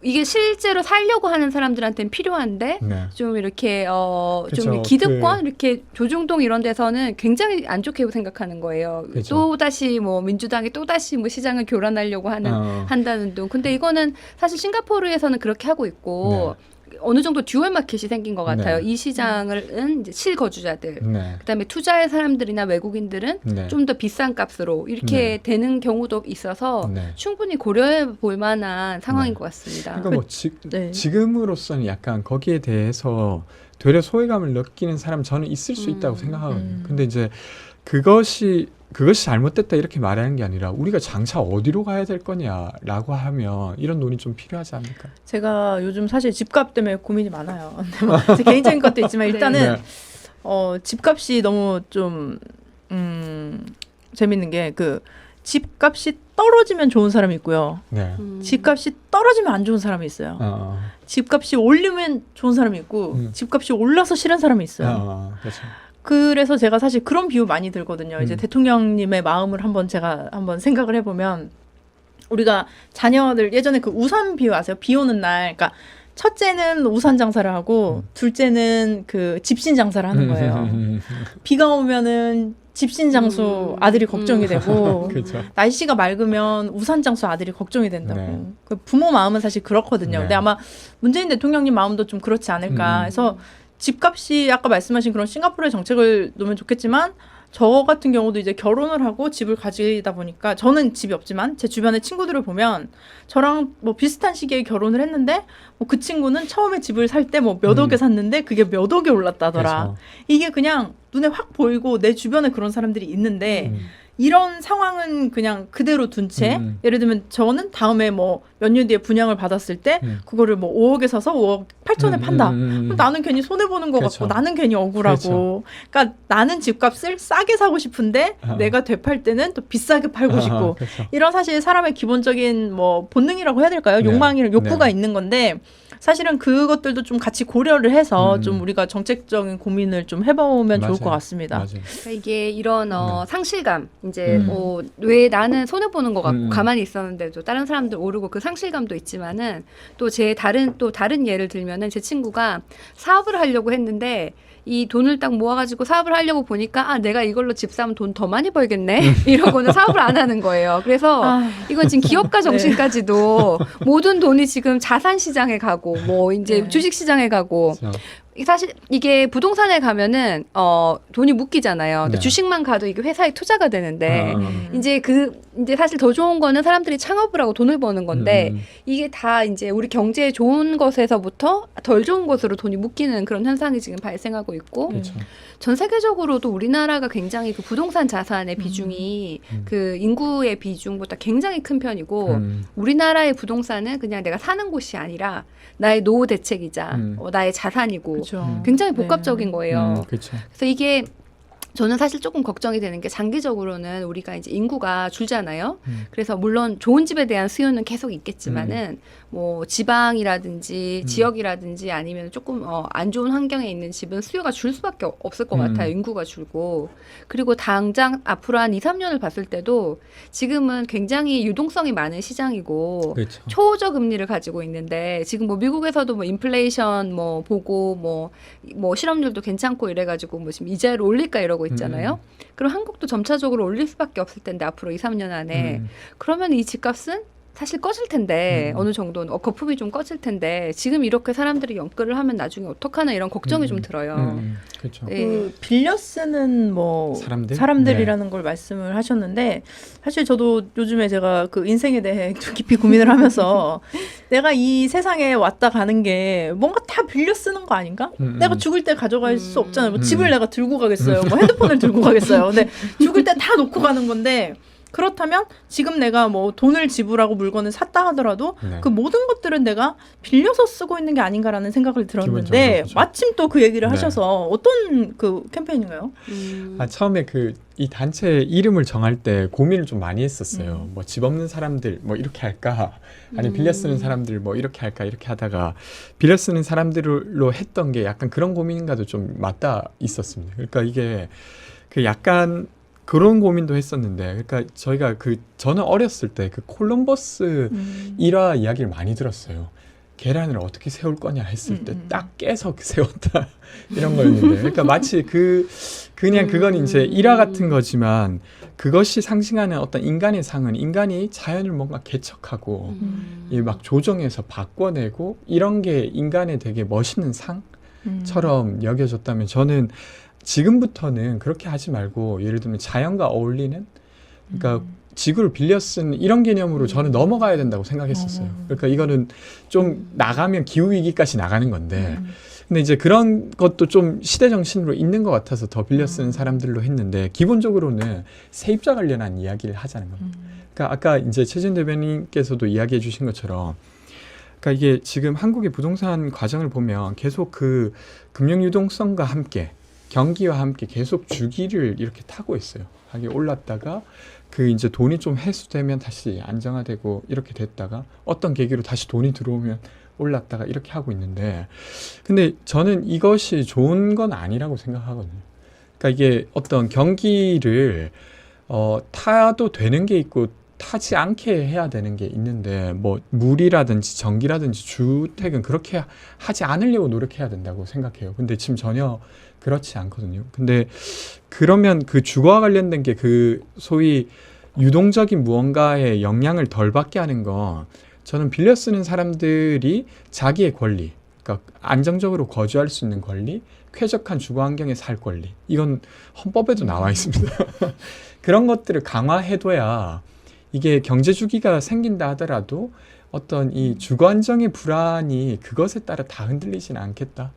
이게 실제로 살려고 하는 사람들한테는 필요한데 네. 좀 이렇게 그쵸. 좀 기득권 이렇게 조중동 이런 데서는 굉장히 안 좋게 생각하는 거예요. 그쵸. 또 다시 뭐 민주당이 또 다시 뭐 시장을 교란하려고 한다는 둥. 근데 이거는 사실 싱가포르에서는 그렇게 하고 있고 어느 정도 듀얼 마켓이 생긴 것 같아요. 네. 이 시장은 이제 실거주자들, 네. 그다음에 투자할 사람들이나 외국인들은 네. 좀 더 비싼 값으로 이렇게 네. 되는 경우도 있어서 네. 충분히 고려해 볼 만한 상황인 네. 것 같습니다. 그러니까 뭐 네. 지금으로서는 약간 거기에 대해서 되려 소외감을 느끼는 사람 저는 있을 수 있다고 생각하거든요. 음. 근데 이제 그것이 잘못됐다 이렇게 말하는 게 아니라 우리가 장차 어디로 가야 될 거냐라고 하면 이런 논의 좀 필요하지 않을까? 제가 요즘 사실 집값 때문에 고민이 많아요. 근데 뭐 제 개인적인 것도 있지만 일단은 네. 집값이 너무 좀 재밌는 게 집값이 떨어지면 좋은 사람이 있고요. 네. 집값이 떨어지면 안 좋은 사람이 있어요. 집값이 올리면 좋은 사람이 있고 집값이 올라서 싫은 사람이 있어요. 그렇죠. 그래서 제가 사실 그런 비유 많이 들거든요. 이제 대통령님의 마음을 제가 한번 생각을 해보면 우리가 자녀들 예전에 그 우산 비유 아세요? 비 오는 날, 그러니까 첫째는 우산 장사를 하고 둘째는 그 집신 장사를 하는 거예요. 비가 오면은 집신 장수 아들이 걱정이 되고 그렇죠. 날씨가 맑으면 우산 장수 아들이 걱정이 된다고. 네. 그 부모 마음은 사실 그렇거든요. 네. 근데 아마 문재인 대통령님 마음도 좀 그렇지 않을까 해서 집값이 아까 말씀하신 그런 싱가포르의 정책을 놓으면 좋겠지만 저 같은 경우도 이제 결혼을 하고 집을 가지다 보니까 저는 집이 없지만 제 주변의 친구들을 보면 저랑 뭐 비슷한 시기에 결혼을 했는데 뭐 그 친구는 처음에 집을 살 때 뭐 몇 억에 샀는데 그게 몇 억에 올랐다더라. 그렇죠. 이게 그냥 눈에 확 보이고 내 주변에 그런 사람들이 있는데 이런 상황은 그냥 그대로 둔 채 예를 들면 저는 다음에 뭐 몇 년 뒤에 분양을 받았을 때 그거를 뭐 5억에 사서 5억 8천에 판다. 그럼 나는 괜히 손해보는 것 그렇죠. 같고 나는 괜히 억울하고 그렇죠. 그러니까 나는 집값을 싸게 사고 싶은데 내가 되팔 때는 또 비싸게 팔고 싶고 그렇죠. 이런 사실 사람의 기본적인 뭐 본능이라고 해야 될까요? 네. 욕구가 네. 있는 건데 사실은 그것들도 좀 같이 고려를 해서 음. 좀 우리가 정책적인 고민을 좀 해보면 좋을 것 맞아요. 같습니다. 맞아요. 그러니까 이게 이런 네. 상실감 이제 음. 왜 나는 손해 보는 것 같고 음. 가만히 있었는데도 다른 사람들 오르고 그 상실감도 있지만은 또 다른 예를 들면은 제 친구가 사업을 하려고 했는데 이 돈을 딱 모아가지고 사업을 하려고 보니까 내가 이걸로 집 사면 돈 더 많이 벌겠네 이러고는 사업을 안 하는 거예요. 그래서 아, 이건 지금 기업가 정신까지도 모든 돈이 지금 자산 시장에 가고 뭐 이제 네. 주식 시장에 가고 그렇죠. 사실 이게 부동산에 가면은 돈이 묶이잖아요. 근데 네. 주식만 가도 이게 회사에 투자가 되는데 이제 이제 사실 더 좋은 거는 사람들이 창업을 하고 돈을 버는 건데 이게 다 이제 우리 경제에 좋은 것에서부터 덜 좋은 것으로 돈이 묶이는 그런 현상이 지금 발생하고 있고 그렇죠. 전 세계적으로도 우리나라가 굉장히 그 부동산 자산의 비중이 그 인구의 비중보다 굉장히 큰 편이고 우리나라의 부동산은 그냥 내가 사는 곳이 아니라 나의 노후 대책이자 나의 자산이고 그렇죠. 굉장히 복합적인 거예요. 그렇죠. 그래서 이게 저는 사실 조금 걱정이 되는 게 장기적으로는 우리가 이제 인구가 줄잖아요. 그래서 물론 좋은 집에 대한 수요는 계속 있겠지만은 뭐 지방이라든지 지역이라든지 아니면 조금 안 좋은 환경에 있는 집은 수요가 줄 수밖에 없을 것 같아요. 인구가 줄고. 그리고 당장 앞으로 한 2, 3년을 봤을 때도 지금은 굉장히 유동성이 많은 시장이고 그렇죠. 초저 금리를 가지고 있는데 지금 뭐 미국에서도 뭐 인플레이션 뭐 보고 뭐 실업률도 괜찮고 이래가지고 뭐 지금 이자를 올릴까 이러고 있잖아요. 그럼 한국도 점차적으로 올릴 수밖에 없을 텐데 앞으로 2, 3년 안에 그러면 이 집값은 사실 꺼질 텐데 어느 정도는 거품이 좀 꺼질 텐데 지금 이렇게 사람들이 연끌을 하면 나중에 어떡하나 이런 걱정이 좀 들어요. 그렇죠. 네. 그 빌려 쓰는 뭐 사람들? 사람들이라는 걸 말씀을 하셨는데 사실 저도 요즘에 제가 그 인생에 대해 좀 깊이 고민을 하면서 내가 이 세상에 왔다 가는 게 뭔가 다 빌려 쓰는 거 아닌가? 내가 죽을 때 가져갈 수 없잖아요. 뭐 집을 내가 들고 가겠어요. 뭐 핸드폰을 들고 가겠어요. 근데 죽을 때 다 놓고 가는 건데 그렇다면 지금 내가 뭐 돈을 지불하고 물건을 샀다 하더라도 네. 그 모든 것들은 내가 빌려서 쓰고 있는 게 아닌가라는 생각을 들었는데 기본적으로 그렇죠. 마침 또 그 얘기를 네. 하셔서 어떤 그 캠페인인가요? 처음에 이 단체 이름을 정할 때 고민을 좀 많이 했었어요. 뭐 집 없는 사람들 뭐 이렇게 할까? 아니 빌려 쓰는 사람들 뭐 이렇게 할까? 이렇게 하다가 빌려 쓰는 사람들로 했던 게 약간 그런 고민인가도 좀 맞닿아 있었습니다. 그러니까 이게 그 약간 그런 고민도 했었는데, 그러니까 저희가 저는 어렸을 때 그 콜럼버스 일화 이야기를 많이 들었어요. 계란을 어떻게 세울 거냐 했을 때 딱 깨서 세웠다 이런 거였는데, 그러니까 마치 그냥 그건 이제 일화 같은 거지만 그것이 상징하는 어떤 인간의 상은 인간이 자연을 뭔가 개척하고 막 조정해서 바꿔내고 이런 게 인간의 되게 멋있는 상처럼 여겨졌다면 저는 지금부터는 그렇게 하지 말고 예를 들면 자연과 어울리는 그러니까 지구를 빌려 쓴 이런 개념으로 저는 넘어가야 된다고 생각했었어요. 그러니까 이거는 좀 나가면 기후위기까지 나가는 건데 근데 이제 그런 것도 좀 시대 정신으로 있는 것 같아서 더 빌려 쓰는 사람들로 했는데 기본적으로는 세입자 관련한 이야기를 하자는 겁니다. 그러니까 아까 이제 최진 대변인께서도 이야기해 주신 것처럼 그러니까 이게 지금 한국의 부동산 과정을 보면 계속 그 금융 유동성과 함께 경기와 함께 계속 주기를 이렇게 타고 있어요. 하게 올랐다가 이제 돈이 좀 회수되면 다시 안정화되고 이렇게 됐다가 어떤 계기로 다시 돈이 들어오면 올랐다가 이렇게 하고 있는데 근데 저는 이것이 좋은 건 아니라고 생각하거든요. 그러니까 이게 어떤 경기를 타도 되는 게 있고 타지 않게 해야 되는 게 있는데 뭐 물이라든지 전기라든지 주택은 그렇게 하지 않으려고 노력해야 된다고 생각해요. 근데 지금 전혀 그렇지 않거든요. 근데 그러면 그 주거와 관련된 게 소위 유동적인 무언가에 영향을 덜 받게 하는 건 저는 빌려 쓰는 사람들이 자기의 권리, 그러니까 안정적으로 거주할 수 있는 권리, 쾌적한 주거 환경에 살 권리, 이건 헌법에도 나와 있습니다. 그런 것들을 강화해둬야 이게 경제 주기가 생긴다 하더라도 어떤 이 주거 안정의 불안이 그것에 따라 다 흔들리지는 않겠다.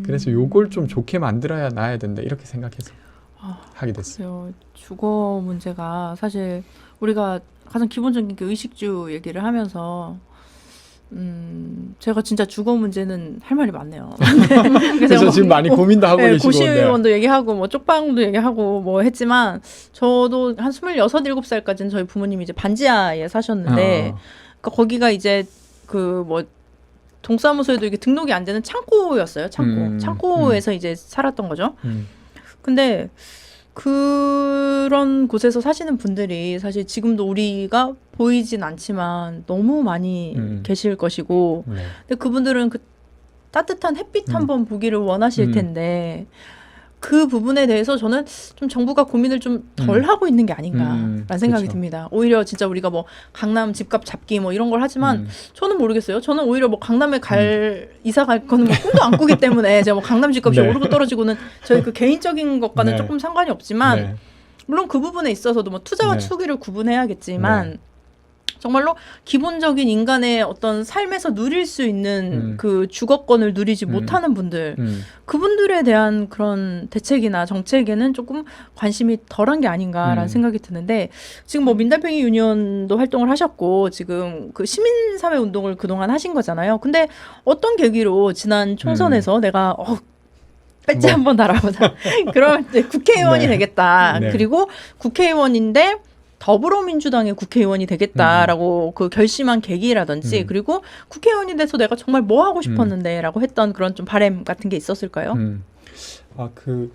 그래서 요걸 좀 좋게 만들어야 놔야 된다 이렇게 생각해서 하게 됐어요. 주거 문제가 사실 우리가 가장 기본적인 게 의식주 얘기를 하면서 제가 진짜 주거 문제는 할 말이 많네요. 그래서 지금 많이 고민도 하고 계시고 고시원도 얘기하고 뭐 쪽방도 얘기하고 뭐 했지만 저도 한 26, 7살까지는 저희 부모님이 이제 반지하에 사셨는데 그러니까 거기가 이제 동사무소에도 이게 등록이 안 되는 창고였어요. 창고에서 이제 살았던 거죠. 근데 그런 곳에서 사시는 분들이 사실 지금도 우리가 보이진 않지만 너무 많이 계실 것이고, 네. 근데 그분들은 그 따뜻한 햇빛 한번 보기를 원하실 텐데, 그 부분에 대해서 저는 좀 정부가 고민을 좀 덜 하고 있는 게 아닌가라는 생각이 그쵸. 듭니다. 오히려 진짜 우리가 뭐 강남 집값 잡기 뭐 이런 걸 하지만 저는 모르겠어요. 저는 오히려 뭐 강남에 이사 갈 거는 뭐 꿈도 안 꾸기 때문에 제가 뭐 강남 집값이 네. 오르고 떨어지고는 저희 그 개인적인 것과는 네. 조금 상관이 없지만 네. 물론 그 부분에 있어서도 뭐 투자와 네. 투기를 구분해야겠지만 정말로 기본적인 인간의 어떤 삶에서 누릴 수 있는 그 주거권을 누리지 못하는 분들, 그분들에 대한 그런 대책이나 정책에는 조금 관심이 덜한 게 아닌가라는 생각이 드는데, 지금 뭐 민달팽이 유니온도 활동을 하셨고 지금 그 시민사회 운동을 그동안 하신 거잖아요. 근데 어떤 계기로 지난 총선에서 내가 배지 한번 달아보자. 그러면 이제 국회의원이 네. 되겠다. 네. 그리고 국회의원인데 더불어민주당의 국회의원이 되겠다라고 그 결심한 계기라든지, 그리고 국회의원이 돼서 내가 정말 뭐 하고 싶었는데라고 했던 그런 좀 바람 같은 게 있었을까요? 그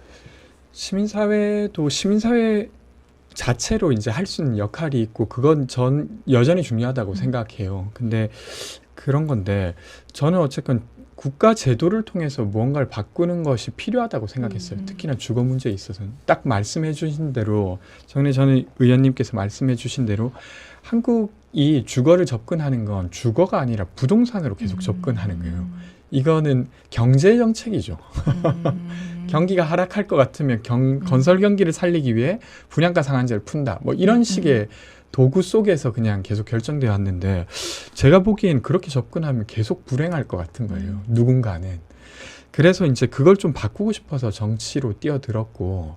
시민사회도 시민사회 자체로 이제 할 수 있는 역할이 있고 그건 전 여전히 중요하다고 생각해요. 근데 그런 건데 저는 어쨌건 국가 제도를 통해서 무언가를 바꾸는 것이 필요하다고 생각했어요. 특히나 주거 문제에 있어서는 딱 말씀해 주신 대로 전에 저는 의원님께서 말씀해 주신 대로 한국이 주거를 접근하는 건 주거가 아니라 부동산으로 계속 접근하는 거예요. 이거는 경제 정책이죠. 경기가 하락할 것 같으면 건설 경기를 살리기 위해 분양가 상한제를 푼다. 뭐 이런 식의 도구 속에서 그냥 계속 결정되어 왔는데 제가 보기엔 그렇게 접근하면 계속 불행할 것 같은 거예요. 누군가는. 그래서 이제 그걸 좀 바꾸고 싶어서 정치로 뛰어들었고,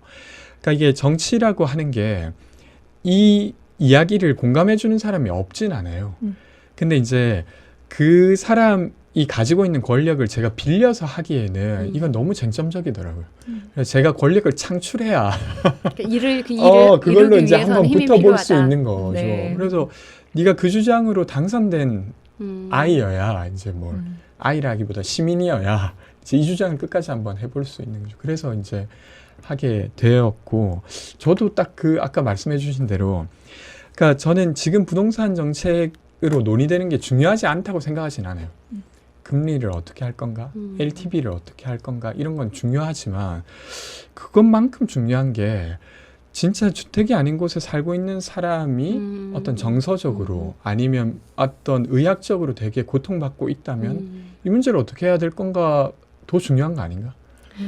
그러니까 이게 정치라고 하는 게 이 이야기를 공감해 주는 사람이 없진 않아요. 근데 이제 그 사람이 가지고 있는 권력을 제가 빌려서 하기에는 이건 너무 쟁점적이더라고요. 그래서 제가 권력을 창출해야 그 일을 그걸로 이루기 이제 위해서는 한번 힘이 붙어볼 수 필요하다. 있는 거죠. 네. 그래서 네가 그 주장으로 당선된 아이여야 이제 뭐 아이라기보다 시민이어야 이제 이 주장을 끝까지 한번 해볼 수 있는 거죠. 그래서 이제 하게 되었고, 저도 딱 그 아까 말씀해주신 대로, 그러니까 저는 지금 부동산 정책으로 논의되는 게 중요하지 않다고 생각하진 않아요. 금리를 어떻게 할 건가, LTV를 어떻게 할 건가 이런 건 중요하지만 그것만큼 중요한 게 진짜 주택이 아닌 곳에 살고 있는 사람이 어떤 정서적으로 아니면 어떤 의학적으로 되게 고통받고 있다면 이 문제를 어떻게 해야 될 건가 더 중요한 거 아닌가?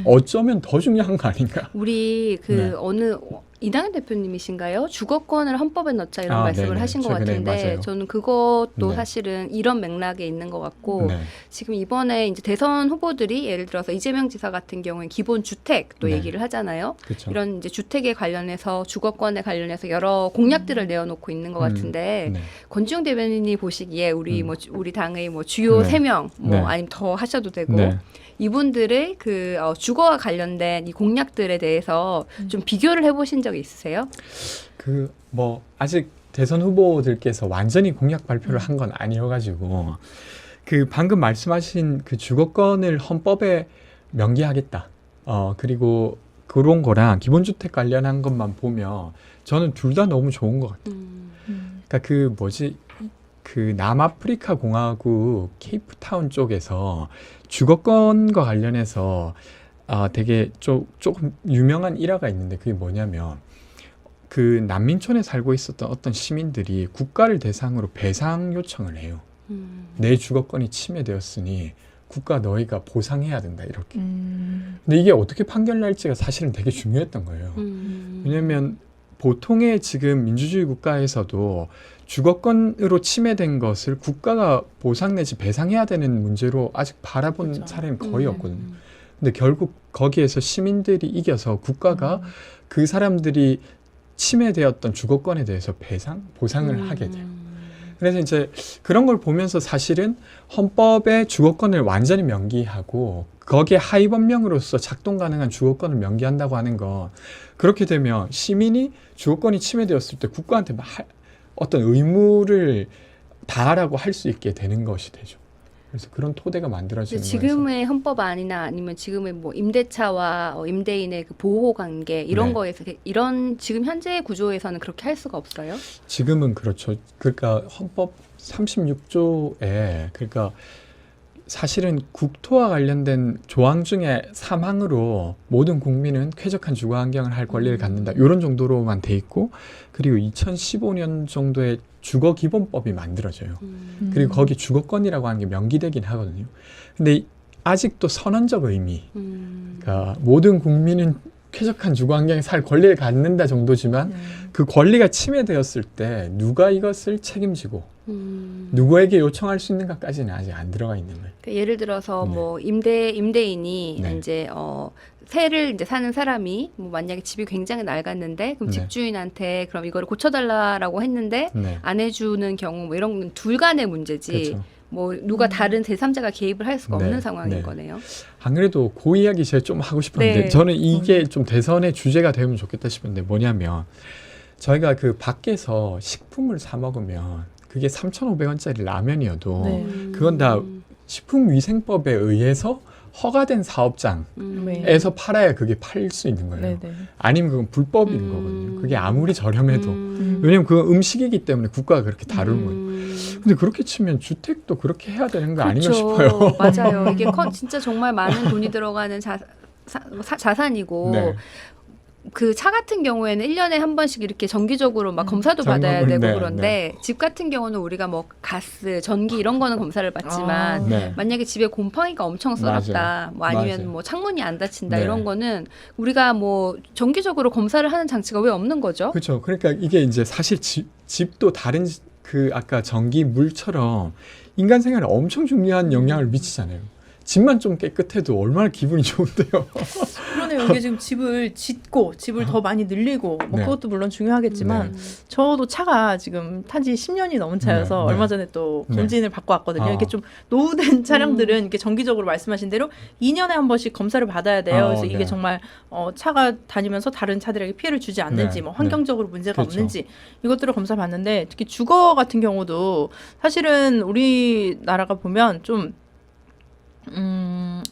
어쩌면 더 중요한 거 아닌가? 우리 그 네. 어느 이낙연 대표님이신가요? 주거권을 헌법에 넣자 이런 말씀을 네네. 하신 것 최근에 같은데 맞아요. 저는 그것도 네. 사실은 이런 맥락에 있는 것 같고 네. 지금 이번에 이제 대선 후보들이 예를 들어서 이재명 지사 같은 경우에 기본 주택도 네. 얘기를 하잖아요. 그렇죠. 이런 이제 주택에 관련해서 주거권에 관련해서 여러 공약들을 내어놓고 있는 것 같은데 네. 권지웅 대변인이 보시기에 우리 뭐 우리 당의 뭐 주요 네. 3명 뭐 네. 아니면 더 하셔도 되고 네. 이분들의 그 주거와 관련된 이 공약들에 대해서 좀 비교를 해보신 적이 있으세요? 그 뭐 아직 대선 후보들께서 완전히 공약 발표를 한 건 아니어가지고 그 방금 말씀하신 그 주거권을 헌법에 명기하겠다. 그리고 그런 거랑 기본주택 관련한 것만 보면 저는 둘 다 너무 좋은 것 같아요. 그러니까 그 뭐지? 그 남아프리카 공화국 케이프타운 쪽에서 주거권과 관련해서 되게 조금 유명한 일화가 있는데 그게 뭐냐면 그 난민촌에 살고 있었던 어떤 시민들이 국가를 대상으로 배상 요청을 해요. 내 주거권이 침해되었으니 국가 너희가 보상해야 된다 이렇게. 근데 이게 어떻게 판결 날지가 사실은 되게 중요했던 거예요. 왜냐하면 보통의 지금 민주주의 국가에서도 주거권으로 침해된 것을 국가가 보상 내지 배상해야 되는 문제로 아직 바라본 그렇죠. 사람이 거의 없거든요. 근데 결국 거기에서 시민들이 이겨서 국가가 그 사람들이 침해되었던 주거권에 대해서 보상을 하게 돼요. 그래서 이제 그런 걸 보면서 사실은 헌법에 주거권을 완전히 명기하고 거기에 하위법령으로서 작동 가능한 주거권을 명기한다고 하는 건 그렇게 되면 시민이 주거권이 침해되었을 때 국가한테 어떤 의무를 다하라고 할 수 있게 되는 것이 되죠. 그래서 그런 토대가 만들어지는 거예요. 지금의 헌법안이나 아니면 지금의 뭐 임대차와 임대인의 그 보호 관계 이런 네. 거에서 이런 지금 현재 구조에서는 그렇게 할 수가 없어요. 지금은 그렇죠. 그러니까 헌법 36조에 그러니까 사실은 국토와 관련된 조항 중에 3항으로 모든 국민은 쾌적한 주거 환경을 할 권리를 갖는다. 이런 정도로만 돼 있고 그리고 2015년 정도에 주거 기본법이 만들어져요. 그리고 거기 주거권이라고 하는 게 명기되긴 하거든요. 근데 아직도 선언적 의미, 그러니까 모든 국민은 쾌적한 주거 환경에 살 권리를 갖는다 정도지만 그 권리가 침해되었을 때 누가 이것을 책임지고 누구에게 요청할 수 있는가까지는 아직 안 들어가 있는 거예요. 그러니까 예를 들어서 네. 뭐 임대인이 네. 이제 새를 이제 사는 사람이 뭐 만약에 집이 굉장히 낡았는데 그럼 네. 집주인한테 그럼 이거를 고쳐달라라고 했는데 네. 안 해주는 경우 뭐 이런 건 둘 간의 문제지. 그렇죠. 뭐 누가 다른 제3자가 개입을 할 수가 네, 없는 상황인 네. 거네요. 안 그래도 그 이야기 제가 좀 하고 싶었는데 네. 저는 이게 좀 대선의 주제가 되면 좋겠다 싶은데 뭐냐면 저희가 그 밖에서 식품을 사 먹으면 그게 3,500원짜리 라면이어도 네. 그건 다 식품위생법에 의해서 허가된 사업장에서 네. 팔아야 그게 팔 수 있는 거예요. 네, 네. 아니면 그건 불법인 거거든요. 그게 아무리 저렴해도. 왜냐면 그건 음식이기 때문에 국가가 그렇게 다루는 거예요. 근데 그렇게 치면 주택도 그렇게 해야 되는 거 아닌가 싶어요. 맞아요. 이게 진짜 정말 많은 돈이 들어가는 자산이고 네. 그 차 같은 경우에는 1년에 한 번씩 이렇게 정기적으로 막 검사도 점검을, 받아야 되고 네, 그런데 집 같은 경우는 우리가 뭐 가스, 전기 이런 거는 검사를 받지만 네. 만약에 집에 곰팡이가 엄청 썰었다, 맞아요. 뭐 아니면 맞아요. 뭐 창문이 안 닫힌다 네. 이런 거는 우리가 뭐 정기적으로 검사를 하는 장치가 왜 없는 거죠? 그렇죠. 그러니까 이게 이제 사실 집도 다른 그 아까 전기, 물처럼 인간 생활에 엄청 중요한 영향을 미치잖아요. 집만 좀 깨끗해도 얼마나 기분이 좋은데요. 그러네요. 이게 지금 집을 짓고 집을 더 많이 늘리고 뭐 네. 그것도 물론 중요하겠지만 저도 차가 지금 탄지 10년이 넘은 차여서 네, 네. 얼마 전에 또 네. 검진을 받고 왔거든요. 아. 이렇게 좀 노후된 차량들은 이렇게 정기적으로 말씀하신 대로 2년에 한 번씩 검사를 받아야 돼요. 그래서 네. 이게 정말 차가 다니면서 다른 차들에게 피해를 주지 않는지 네, 뭐 환경적으로 문제가 그렇죠. 없는지 이것들을 검사 받는데 특히 주거 같은 경우도 사실은 우리나라가 보면 좀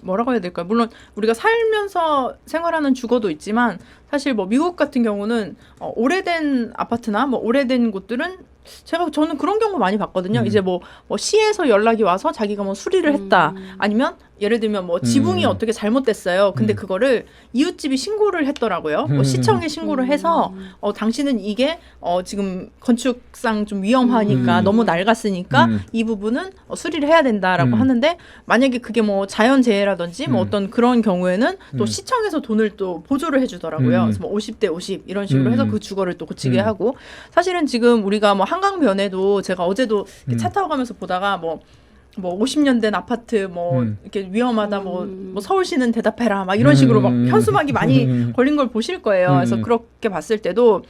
뭐라고 해야 될까요? 물론 우리가 살면서 생활하는 주거도 있지만 사실 뭐 미국 같은 경우는 오래된 아파트나 뭐 오래된 곳들은 저는 그런 경우 많이 봤거든요. 이제 뭐 시에서 연락이 와서 자기가 뭐 수리를 했다. 아니면 예를 들면 뭐 지붕이 어떻게 잘못됐어요. 근데 그거를 이웃집이 신고를 했더라고요. 뭐 시청에 신고를 해서 당신은 이게 지금 건축상 좀 위험하니까 너무 낡았으니까 이 부분은 수리를 해야 된다라고 하는데 만약에 그게 뭐 자연재해라든지 뭐 어떤 그런 경우에는 또 시청에서 돈을 또 보조를 해주더라고요. 그래서 뭐 50대 50 이런 식으로 해서 그 주거를 또 고치게 하고 사실은 지금 우리가 뭐 한강변에도 제가 어제도 이렇게 차 타고 가면서 보다가 뭐 50년 된 아파트 뭐 이렇게 위험하다 뭐 서울시는 대답해라 막 이런 식으로 막 현수막이 많이 걸린 걸 보실 거예요. 그래서 그렇게 봤을 때도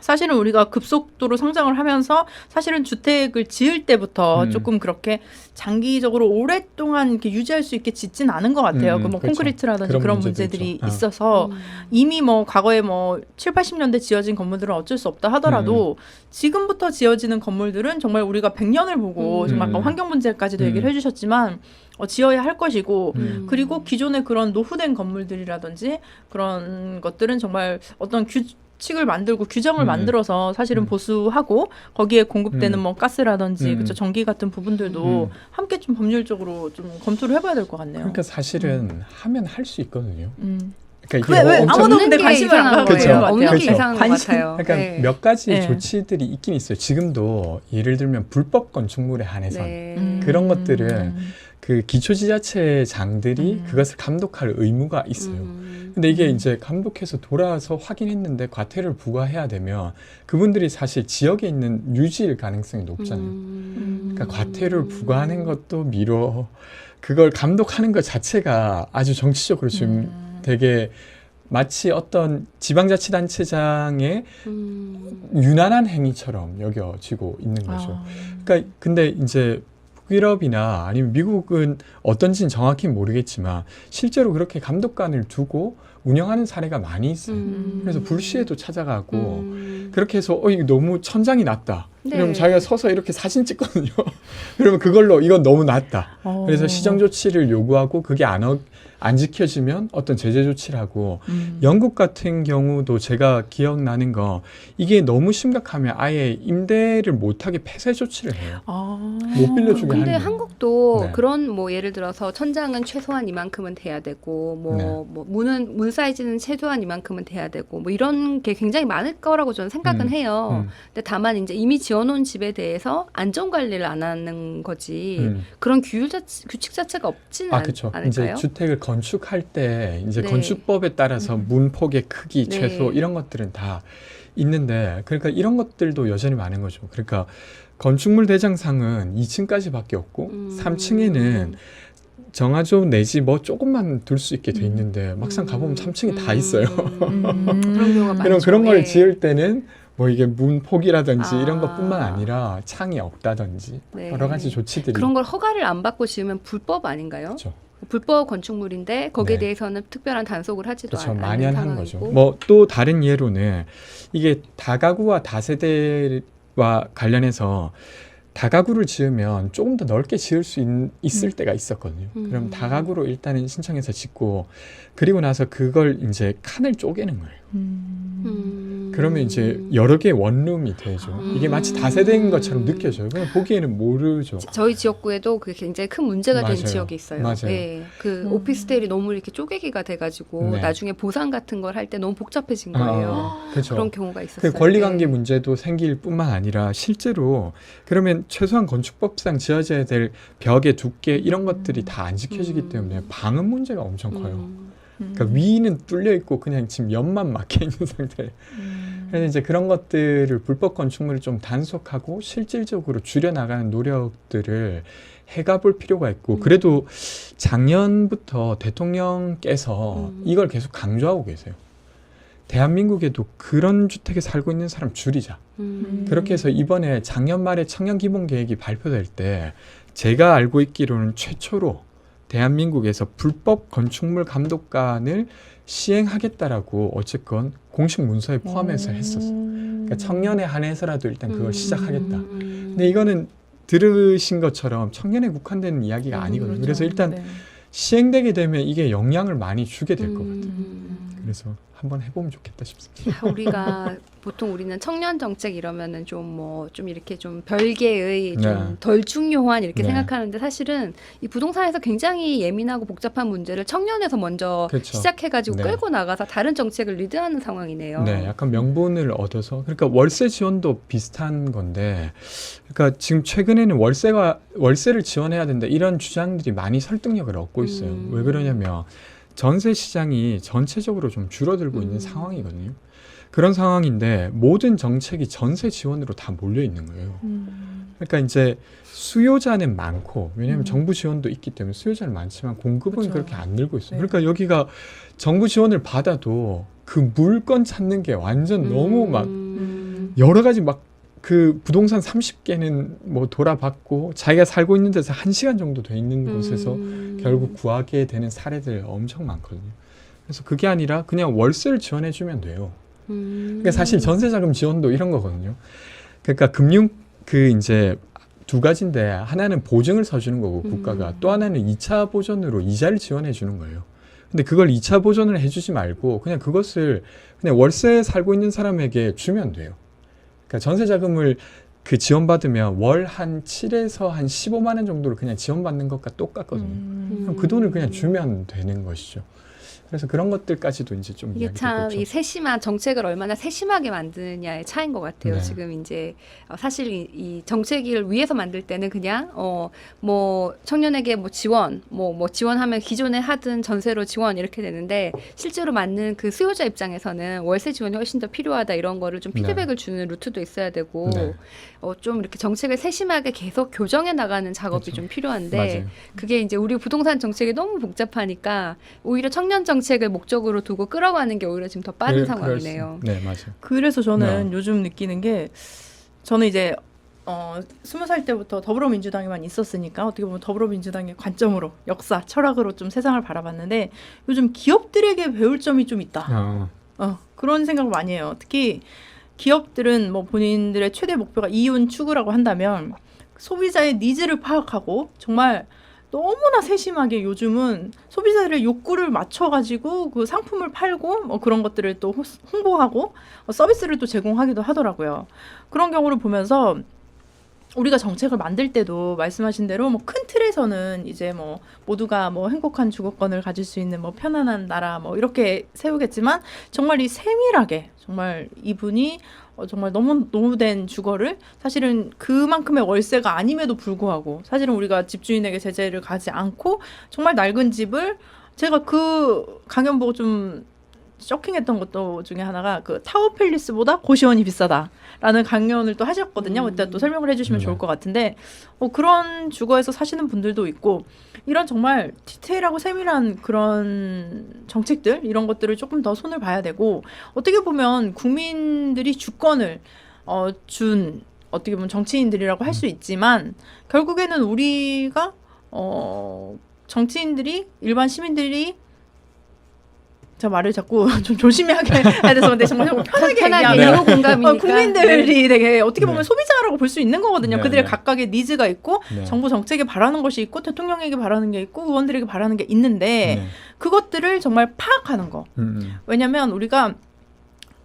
사실은 우리가 급속도로 성장을 하면서 사실은 주택을 지을 때부터 조금 그렇게 장기적으로 오랫동안 이렇게 유지할 수 있게 짓진 않은 것 같아요. 그 뭐 그렇죠. 콘크리트라든지 그런 문제들이 있죠. 있어서 이미 뭐 과거에 뭐 7, 80년대 지어진 건물들은 어쩔 수 없다 하더라도 지금부터 지어지는 건물들은 정말 우리가 100년을 보고 정말 아까 환경 문제까지도 얘기를 해주셨지만 지어야 할 것이고 그리고 기존의 그런 노후된 건물들이라든지 그런 것들은 정말 어떤 규칙을 만들고 규정을 만들어서 사실은 보수하고 거기에 공급되는 뭐 가스라든지 그쵸, 전기 같은 부분들도 함께 좀 법률적으로 좀 검토를 해봐야 될 것 같네요. 그러니까 사실은 하면 할 수 있거든요. 그러니까 이게 왜 엄청 아무도 근데 관심을 안 가고 그렇죠. 있는 것 같아요. 없는 게 그렇죠. 이상한 것 같아요. 그러니까 네. 몇 가지 네. 조치들이 있긴 있어요. 지금도 예를 들면 불법 건축물에 한해서 네. 그런 것들은 그 기초지자체장들이 그것을 감독할 의무가 있어요. 근데 이게 이제 감독해서 돌아와서 확인했는데 과태료를 부과해야 되면 그분들이 사실 지역에 있는 유지일 가능성이 높잖아요. 그러니까 과태료를 부과하는 것도 미뤄. 그걸 감독하는 것 자체가 아주 정치적으로 지금 되게 마치 어떤 지방자치단체장의 유난한 행위처럼 여겨지고 있는 거죠. 그러니까 근데 이제 북유럽이나 아니면 미국은 어떤지는 정확히 모르겠지만 실제로 그렇게 감독관을 두고 운영하는 사례가 많이 있어요. 그래서 불시에도 찾아가고 그렇게 해서 이거 너무 천장이 낮다. 네. 그러면 자기가 서서 이렇게 사진 찍거든요. 그러면 그걸로 이건 너무 낮다. 그래서 시정 조치를 요구하고 그게 안 지켜지면 어떤 제재 조치를 하고 영국 같은 경우도 제가 기억나는 거 이게 너무 심각하면 아예 임대를 못하게 폐쇄 조치를 해요. 못 빌려주게 하는 근데 거예요. 한국도 네. 그런 뭐 예를 들어서 천장은 최소한 이만큼은 돼야 되고 뭐 문 사이즈는 최소한 이만큼은 돼야 되고 뭐 이런 게 굉장히 많을 거라고 저는 생각은 해요. 근데 다만 이제 이미 지어놓은 집에 대해서 안전 관리를 안 하는 거지 그런 규칙 자체가 없지는 그렇죠. 않을까요? 이제 주택을 건축할 때 이제 네. 건축법에 따라서 문폭의 크기, 네. 최소 이런 것들은 다 있는데 그러니까 이런 것들도 여전히 많은 거죠. 그러니까 건축물 대장상은 2층까지밖에 없고 3층에는 정화조 내지 뭐 조금만 둘 수 있게 돼 있는데 막상 가보면 3층에 다 있어요. 그런 경우가 많죠. 그런 걸 예. 지을 때는 뭐 이게 문폭이라든지 이런 것뿐만 아니라 창이 없다든지 네. 여러 가지 조치들이 그런 걸 허가를 안 받고 지으면 불법 아닌가요? 그렇죠. 불법 건축물인데 거기에 네. 대해서는 특별한 단속을 하지도 그렇죠. 않는 만연한 거죠. 상황이고. 뭐 또 다른 예로는 이게 다가구와 다세대와 관련해서 다가구를 지으면 조금 더 넓게 지을 수 있을 때가 있었거든요. 그럼 다가구로 일단은 신청해서 짓고 그리고 나서 그걸 이제 칸을 쪼개는 거예요. 그러면 이제 여러 개의 원룸이 되죠. 이게 마치 다세대인 것처럼 느껴져요. 그냥 보기에는 모르죠. 저희 지역구에도 그게 굉장히 큰 문제가 된 맞아요. 지역이 있어요. 맞아요. 네, 그 오피스텔이 너무 이렇게 쪼개기가 돼가지고 네. 나중에 보상 같은 걸 할 때 너무 복잡해진 거예요. 그렇죠. 그런 경우가 있었어요. 그 권리관계 네. 문제도 생길 뿐만 아니라 실제로 그러면 최소한 건축법상 지어져야 될 벽의 두께 이런 것들이 다 안 지켜지기 때문에 방음 문제가 엄청 커요. 그러니까 위는 뚫려 있고 그냥 지금 옆만 막혀 있는 상태. 그래서 이제 그런 것들을 불법 건축물을 좀 단속하고 실질적으로 줄여 나가는 노력들을 해가 볼 필요가 있고 그래도 작년부터 대통령께서 이걸 계속 강조하고 계세요. 대한민국에도 그런 주택에 살고 있는 사람 줄이자. 그렇게 해서 이번에 작년 말에 청년 기본 계획이 발표될 때 제가 알고 있기로는 최초로 대한민국에서 불법 건축물 감독관을 시행하겠다라고 어쨌건 공식 문서에 포함해서 했었어요. 그러니까 청년에 한해서라도 일단 그걸 시작하겠다. 근데 이거는 들으신 것처럼 청년에 국한되는 이야기가 아니거든요. 그래서 일단 네. 시행되게 되면 이게 영향을 많이 주게 될 것 같아요. 그래서 한번 해보면 좋겠다 싶습니다. 우리가 보통 우리는 청년 정책 이러면은 좀 이렇게 좀 별개의 네. 좀 덜 중요한 이렇게 네. 생각하는데 사실은 이 부동산에서 굉장히 예민하고 복잡한 문제를 청년에서 먼저 그렇죠. 시작해가지고 네. 끌고 나가서 다른 정책을 리드하는 상황이네요. 네, 약간 명분을 얻어서 그러니까 월세 지원도 비슷한 건데, 그러니까 지금 최근에는 월세를 지원해야 된다 이런 주장들이 많이 설득력을 얻고 있어요. 왜 그러냐면 전세 시장이 전체적으로 좀 줄어들고 있는 상황이거든요. 그런 상황인데 모든 정책이 전세 지원으로 다 몰려 있는 거예요. 그러니까 이제 수요자는 많고 왜냐하면 정부 지원도 있기 때문에 수요자는 많지만 공급은 그쵸. 그렇게 안 늘고 있어요. 네. 그러니까 여기가 정부 지원을 받아도 그 물건 찾는 게 완전 너무 막 여러 가지 막 그 부동산 30개는 뭐 돌아봤고 자기가 살고 있는 데서 1시간 정도 돼 있는 곳에서 결국 구하게 되는 사례들 엄청 많거든요. 그래서 그게 아니라 그냥 월세를 지원해 주면 돼요. 그러니까 사실 전세자금 지원도 이런 거거든요. 그러니까 금융 그 이제 두 가지인데 하나는 보증을 서주는 거고 국가가 또 하나는 2차 보전으로 이자를 지원해 주는 거예요. 근데 그걸 2차 보전을 해주지 말고 그냥 그것을 그냥 월세에 살고 있는 사람에게 주면 돼요. 그러니까 전세자금을 그 지원받으면 월 한 7에서 한 15만 원 정도를 그냥 지원받는 것과 똑같거든요. 그럼 그 돈을 그냥 주면 되는 것이죠. 그래서 그런 것들까지도 이제 좀 이게 참 이야기되고 이 세심한 정책을 얼마나 세심하게 만드느냐의 차이인 것 같아요. 네. 지금 이제 사실 이 정책을 위해서 만들 때는 그냥 뭐 청년에게 뭐 지원 뭐 지원하면 기존에 하던 전세로 지원 이렇게 되는데 실제로 맞는 그 수요자 입장에서는 월세 지원이 훨씬 더 필요하다 이런 거를 좀 피드백을 주는 루트도 있어야 되고 네. 좀 이렇게 정책을 세심하게 계속 교정해 나가는 작업이 그렇죠. 좀 필요한데 맞아요. 그게 이제 우리 부동산 정책이 너무 복잡하니까 오히려 청년 정책을 목적으로 두고 끌어가는 게 오히려 지금 더 빠른 상황이네요. 네, 맞아요. 그래서 저는 요즘 느끼는 게 저는 이제 20살 때부터 더불어민주당에만 있었으니까 어떻게 보면 더불어민주당의 관점으로 역사, 철학으로 좀 세상을 바라봤는데 요즘 기업들에게 배울 점이 좀 있다. 그런 생각을 많이 해요. 특히 기업들은 뭐 본인들의 최대 목표가 이윤 추구라고 한다면 소비자의 니즈를 파악하고 정말 너무나 세심하게 요즘은 소비자들의 욕구를 맞춰가지고 그 상품을 팔고 뭐 그런 것들을 또 홍보하고 서비스를 또 제공하기도 하더라고요. 그런 경우를 보면서 우리가 정책을 만들 때도 말씀하신 대로 뭐 큰 틀에서는 이제 뭐 모두가 뭐 행복한 주거권을 가질 수 있는 뭐 편안한 나라 뭐 이렇게 세우겠지만 정말 이 세밀하게 정말 이분이 정말 너무 노후된 주거를 사실은 그만큼의 월세가 아님에도 불구하고 사실은 우리가 집주인에게 제재를 가지 않고 정말 낡은 집을 제가 그 강연 보고 좀 쇼킹했던 것도 중에 하나가 그 타워 팰리스보다 고시원이 비싸다라는 강연을 또 하셨거든요. 그때 또 설명을 해주시면 좋을 것 같은데 그런 주거에서 사시는 분들도 있고 이런 정말 디테일하고 세밀한 그런 정책들 이런 것들을 조금 더 손을 봐야 되고 어떻게 보면 국민들이 주권을 준 어떻게 보면 정치인들이라고 할 수 있지만 결국에는 우리가 정치인들이 일반 시민들이 저 말을 자꾸 좀 조심하게 해야 돼서 근데 정말 편하게 얘기하면 공감이니까. 국민들이 되게 어떻게 보면 소비자라고 볼 수 있는 거거든요. 네, 그들의 네. 각각의 니즈가 있고 네. 정부 정책에 바라는 것이 있고 대통령에게 바라는 게 있고 의원들에게 바라는 게 있는데 네. 그것들을 정말 파악하는 거. 왜냐하면 우리가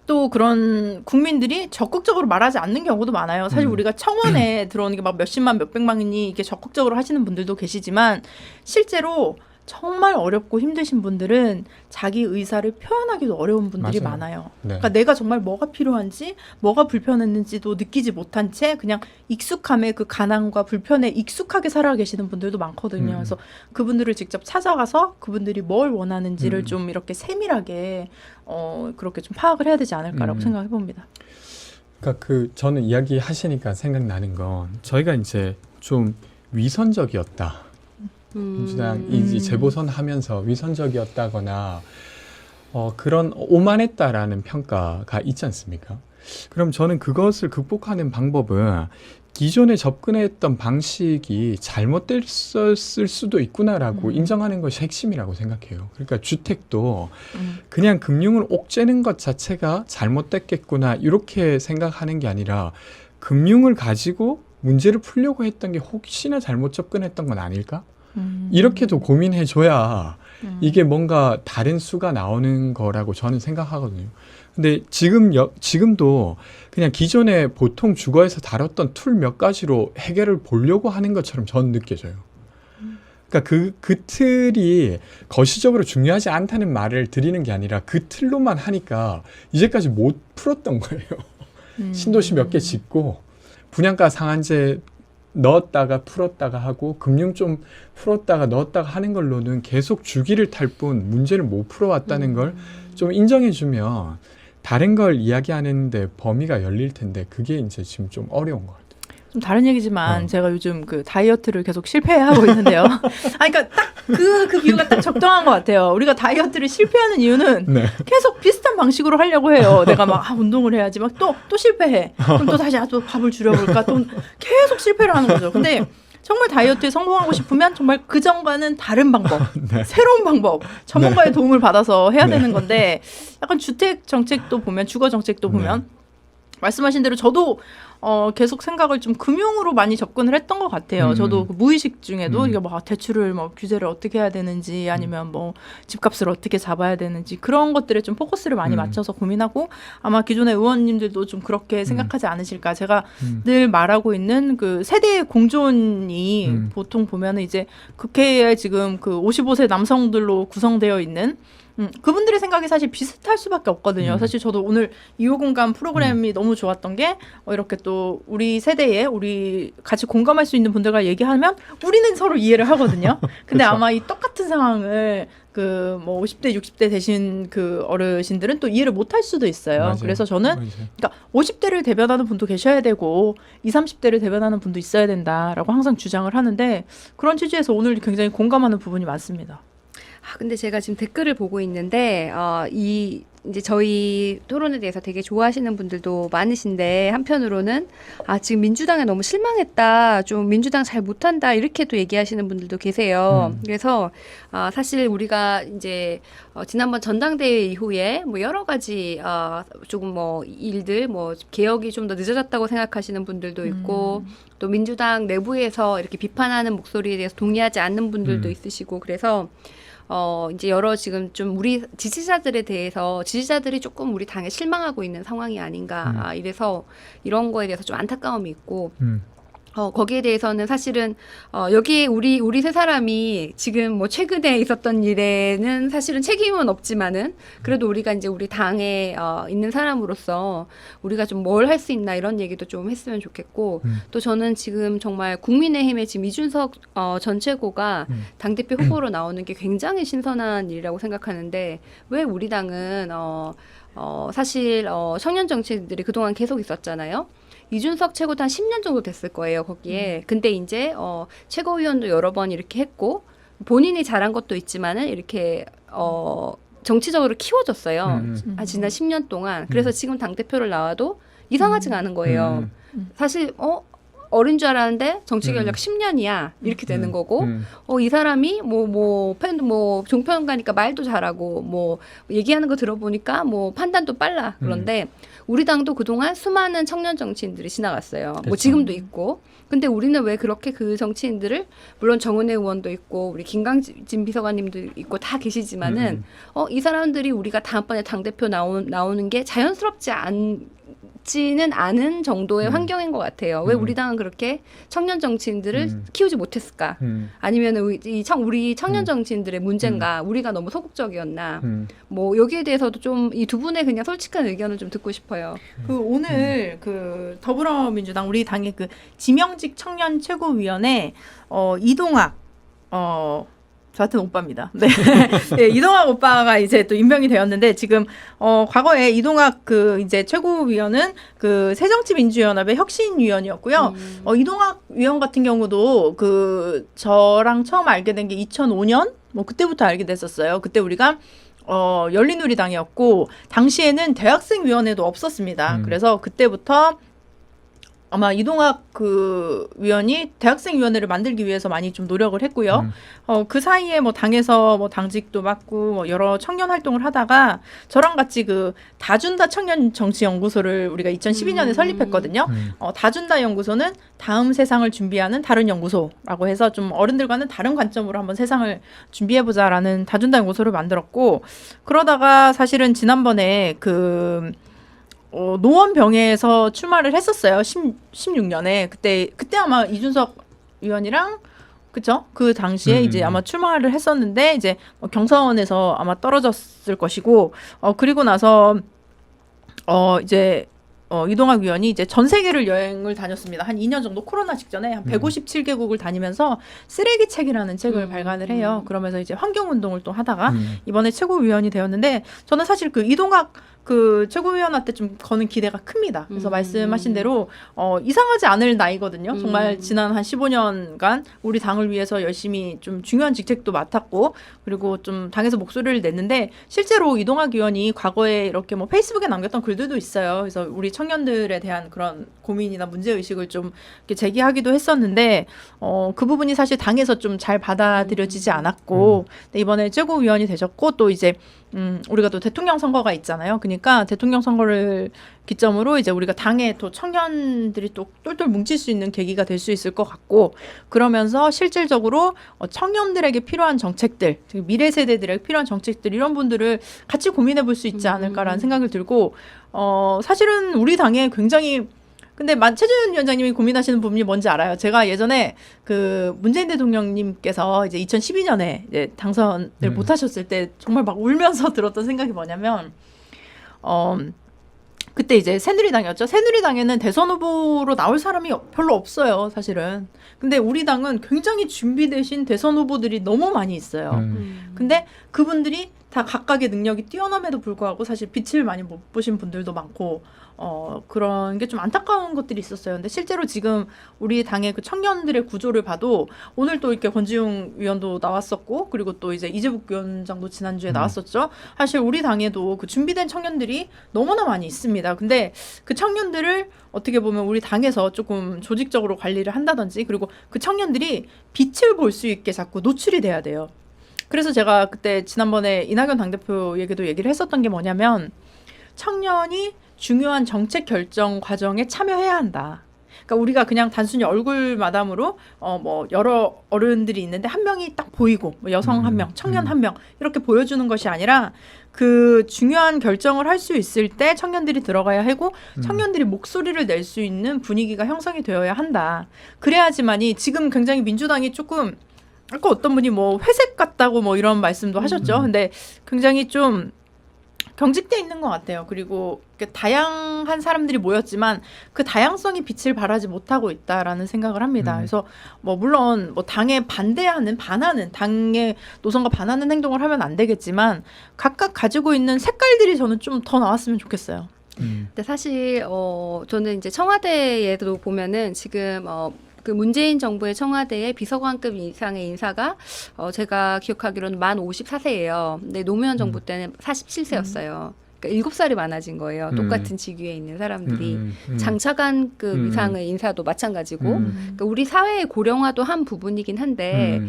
또 그런 국민들이 적극적으로 말하지 않는 경우도 많아요. 사실 우리가 청원에 들어오는 게 막 몇십만 몇백만이 이렇게 적극적으로 하시는 분들도 계시지만 실제로 정말 어렵고 힘드신 분들은 자기 의사를 표현하기도 어려운 분들이 맞아요. 많아요. 네. 그러니까 내가 정말 뭐가 필요한지 뭐가 불편했는지도 느끼지 못한 채 그냥 익숙함에 그 가난과 불편에 익숙하게 살아 계시는 분들도 많거든요. 그래서 그분들을 직접 찾아가서 그분들이 뭘 원하는지를 좀 이렇게 세밀하게 그렇게 좀 파악을 해야 되지 않을까라고 생각해 봅니다. 그러니까 저는 이야기 하시니까 생각나는 건 저희가 이제 좀 위선적이었다. 민주당이 이제 재보선하면서 위선적이었다거나 그런 오만했다라는 평가가 있지 않습니까? 그럼 저는 그것을 극복하는 방법은 기존에 접근했던 방식이 잘못됐을 수도 있구나라고 인정하는 것이 핵심이라고 생각해요. 그러니까 주택도 그냥 금융을 옥죄는 것 자체가 잘못됐겠구나 이렇게 생각하는 게 아니라 금융을 가지고 문제를 풀려고 했던 게 혹시나 잘못 접근했던 건 아닐까? 이렇게도 고민해줘야 이게 뭔가 다른 수가 나오는 거라고 저는 생각하거든요. 근데 지금도 그냥 기존에 보통 주거에서 다뤘던 툴 몇 가지로 해결을 보려고 하는 것처럼 저는 느껴져요. 그러니까 그 틀이 거시적으로 중요하지 않다는 말을 드리는 게 아니라 그 틀로만 하니까 이제까지 못 풀었던 거예요. 신도시 몇 개 짓고 분양가 상한제 넣었다가 풀었다가 하고 금융 좀 풀었다가 넣었다가 하는 걸로는 계속 주기를 탈 뿐 문제를 못 풀어왔다는 걸 좀 인정해주면 다른 걸 이야기하는데 범위가 열릴 텐데 그게 이제 지금 좀 어려운 것 같아요. 좀 다른 얘기지만 제가 요즘 그 다이어트를 계속 실패하고 있는데요. 그러니까 딱 그 비유가 딱 적당한 것 같아요. 우리가 다이어트를 실패하는 이유는 네. 계속 비슷한 방식으로 하려고 해요. 내가 막 운동을 해야지 막 또 실패해. 그럼 또 다시 또 밥을 줄여볼까? 또 계속 실패를 하는 거죠. 근데 정말 다이어트에 성공하고 싶으면 정말 그전과는 다른 방법, 네. 새로운 방법, 전문가의 도움을 받아서 해야 네. 되는 건데 약간 주택 정책도 보면 주거 정책도 보면 말씀하신 대로 저도 계속 생각을 좀 금융으로 많이 접근을 했던 것 같아요. 저도 그 무의식 중에도 이게 뭐 대출을 뭐 규제를 어떻게 해야 되는지 아니면 뭐 집값을 어떻게 잡아야 되는지 그런 것들에 좀 포커스를 많이 맞춰서 고민하고 아마 기존의 의원님들도 좀 그렇게 생각하지 않으실까. 제가 늘 말하고 있는 그 세대의 공존이 보통 보면은 이제 국회에 지금 그 55세 남성들로 구성되어 있는 그분들의 생각이 사실 비슷할 수밖에 없거든요. 사실 저도 오늘 2호 공감 프로그램이 너무 좋았던 게 이렇게 또 우리 세대에 우리 같이 공감할 수 있는 분들과 얘기하면 우리는 서로 이해를 하거든요. 근데 그렇죠. 아마 이 똑같은 상황을 그 뭐 50대, 60대 되신 그 어르신들은 또 이해를 못 할 수도 있어요. 맞아요. 그래서 저는 맞아요. 그러니까 50대를 대변하는 분도 계셔야 되고 20, 30대를 대변하는 분도 있어야 된다라고 항상 주장을 하는데 그런 취지에서 오늘 굉장히 공감하는 부분이 많습니다. 근데 제가 지금 댓글을 보고 있는데, 이제 저희 토론에 대해서 되게 좋아하시는 분들도 많으신데, 한편으로는, 지금 민주당에 너무 실망했다, 좀 민주당 잘 못한다, 이렇게 또 얘기하시는 분들도 계세요. 그래서, 사실 우리가 이제, 지난번 전당대회 이후에 뭐 여러 가지, 조금 뭐 일들, 뭐 개혁이 좀 더 늦어졌다고 생각하시는 분들도 있고, 또 민주당 내부에서 이렇게 비판하는 목소리에 대해서 동의하지 않는 분들도 있으시고, 그래서, 이제 여러 지금 좀 우리 지지자들에 대해서 지지자들이 조금 우리 당에 실망하고 있는 상황이 아닌가. 이래서 이런 거에 대해서 좀 안타까움이 있고, 거기에 대해서는 사실은, 여기에 우리 세 사람이 지금 뭐 최근에 있었던 일에는 사실은 책임은 없지만은, 그래도 우리가 이제 우리 당에, 있는 사람으로서 우리가 좀 뭘 할 수 있나 이런 얘기도 좀 했으면 좋겠고, 또 저는 지금 정말 국민의힘의 지금 이준석, 전 최고가 당대표 후보로 나오는 게 굉장히 신선한 일이라고 생각하는데, 왜 우리 당은, 사실, 청년 정치인들이 그동안 계속 있었잖아요. 이준석 최고도 한 10년 정도 됐을 거예요, 거기에. 근데 이제, 최고위원도 여러 번 이렇게 했고, 본인이 잘한 것도 있지만은, 이렇게, 정치적으로 키워졌어요. 지난 10년 동안. 그래서 지금 당대표를 나와도 이상하지가 않은 거예요. 사실, 어린 줄 알았는데 정치 경력 10년이야. 이렇게 되는 거고, 이 사람이 종편가니까 말도 잘하고, 뭐, 얘기하는 거 들어보니까 뭐 판단도 빨라. 그런데 우리 당도 그동안 수많은 청년 정치인들이 지나갔어요. 뭐 그렇죠. 지금도 있고. 근데 우리는 왜 그렇게 그 정치인들을, 물론 정은혜 의원도 있고, 우리 김강진 비서관님도 있고 다 계시지만은, 이 사람들이 우리가 다음번에 당대표 나오는 게 자연스럽지 않지는 않은 정도의 환경인 것 같아요. 왜 우리 당은 그렇게 청년 정치인들을 키우지 못했을까? 아니면 우리 청년 정치인들의 문제인가? 우리가 너무 소극적이었나? 뭐 여기에 대해서도 좀 이 두 분의 그냥 솔직한 의견을 좀 듣고 싶어요. 그 오늘 그 더불어민주당 우리 당의 그 지명직 청년 최고위원회 이동학 저한테는 오빠입니다. 네. 네, 이동학 오빠가 이제 또 임명이 되었는데 지금 과거에 이동학 그 이제 최고위원은 그 새정치민주연합의 혁신위원이었고요. 이동학 위원 같은 경우도 그 저랑 처음 알게 된 게 2005년 뭐 그때부터 알게 됐었어요. 그때 우리가 열린우리당이었고 당시에는 대학생위원회도 없었습니다. 그래서 그때부터 아마 이동학 그 위원이 대학생위원회를 만들기 위해서 많이 좀 노력을 했고요. 그 사이에 뭐 당에서 뭐 당직도 맡고 뭐 여러 청년 활동을 하다가 저랑 같이 그 다준다 청년 정치 연구소를 우리가 2012년에 설립했거든요. 다준다 연구소는 다음 세상을 준비하는 다른 연구소라고 해서 좀 어른들과는 다른 관점으로 한번 세상을 준비해보자라는 다준다 연구소를 만들었고 그러다가 사실은 지난번에 그 노원병에서 출마를 했었어요. 16년에. 그때 아마 이준석 의원이랑 그쵸? 그 당시에 이제 아마 출마를 했었는데 이제 경선에서 아마 떨어졌을 것이고 그리고 나서 이제 이동학 위원이 이제 전 세계를 여행을 다녔습니다. 한 2년 정도 코로나 직전에 한 157개국을 다니면서 쓰레기책이라는 책을 발간을 해요. 그러면서 이제 환경운동을 또 하다가 이번에 최고위원이 되었는데 저는 사실 그 이동학 그 최고위원한테 좀 거는 기대가 큽니다. 그래서 말씀하신 대로 이상하지 않을 나이거든요. 정말 지난 한 15년간 우리 당을 위해서 열심히 좀 중요한 직책도 맡았고 그리고 좀 당에서 목소리를 냈는데 실제로 이동학 의원이 과거에 이렇게 뭐 페이스북에 남겼던 글들도 있어요. 그래서 우리 청년들에 대한 그런 고민이나 문제의식을 좀 이렇게 제기하기도 했었는데 그 부분이 사실 당에서 좀 잘 받아들여지지 않았고 근데 이번에 최고위원이 되셨고 또 이제 우리가 또 대통령 선거가 있잖아요. 그러니까 대통령 선거를 기점으로 이제 우리가 당에 또 청년들이 또 똘똘 뭉칠 수 있는 계기가 될 수 있을 것 같고 그러면서 실질적으로 청년들에게 필요한 정책들, 미래 세대들에게 필요한 정책들 이런 분들을 같이 고민해 볼 수 있지 않을까라는 생각을 들고 사실은 우리 당에 굉장히 근데 최재현 위원장님이 고민하시는 부분이 뭔지 알아요. 제가 예전에 그 문재인 대통령님께서 이제 2012년에 이제 당선을 못 하셨을 때 정말 막 울면서 들었던 생각이 뭐냐면 그때 이제 새누리당이었죠. 새누리당에는 대선 후보로 나올 사람이 별로 없어요, 사실은. 근데 우리 당은 굉장히 준비되신 대선 후보들이 너무 많이 있어요. 근데 그분들이 다 각각의 능력이 뛰어남에도 불구하고 사실 빛을 많이 못 보신 분들도 많고 그런 게 좀 안타까운 것들이 있었어요. 근데 실제로 지금 우리 당의 그 청년들의 구조를 봐도 오늘 또 이렇게 권지웅 위원도 나왔었고 그리고 또 이제 이재복 위원장도 지난주에 나왔었죠. 사실 우리 당에도 그 준비된 청년들이 너무나 많이 있습니다. 근데 그 청년들을 어떻게 보면 우리 당에서 조금 조직적으로 관리를 한다든지 그리고 그 청년들이 빛을 볼 수 있게 자꾸 노출이 돼야 돼요. 그래서 제가 그때 지난번에 이낙연 당대표 얘기를 했었던 게 뭐냐면 청년이 중요한 정책 결정 과정에 참여해야 한다. 그러니까 우리가 그냥 단순히 얼굴 마담으로 뭐 여러 어른들이 있는데 한 명이 딱 보이고 뭐 여성 한 명, 청년 한 명 이렇게 보여주는 것이 아니라 그 중요한 결정을 할 수 있을 때 청년들이 들어가야 하고 청년들이 목소리를 낼 수 있는 분위기가 형성이 되어야 한다. 그래야지만이 지금 굉장히 민주당이 조금 아까 어떤 분이 뭐 회색 같다고 뭐 이런 말씀도 하셨죠. 근데 굉장히 좀 경직돼 있는 것 같아요. 그리고 다양한 사람들이 모였지만 그 다양성이 빛을 발하지 못하고 있다라는 생각을 합니다. 그래서 뭐 물론 뭐 당에 반하는 당의 노선과 반하는 행동을 하면 안 되겠지만 각각 가지고 있는 색깔들이 저는 좀 더 나왔으면 좋겠어요. 근데 사실 저는 이제 청와대에도 보면은 지금 그 문재인 정부의 청와대의 비서관급 이상의 인사가 제가 기억하기로는 만 54세예요. 근데 노무현 정부 때는 47세였어요. 그러니까 7살이 많아진 거예요. 똑같은 직위에 있는 사람들이. 장차관급 이상의 인사도 마찬가지고. 그러니까 우리 사회의 고령화도 한 부분이긴 한데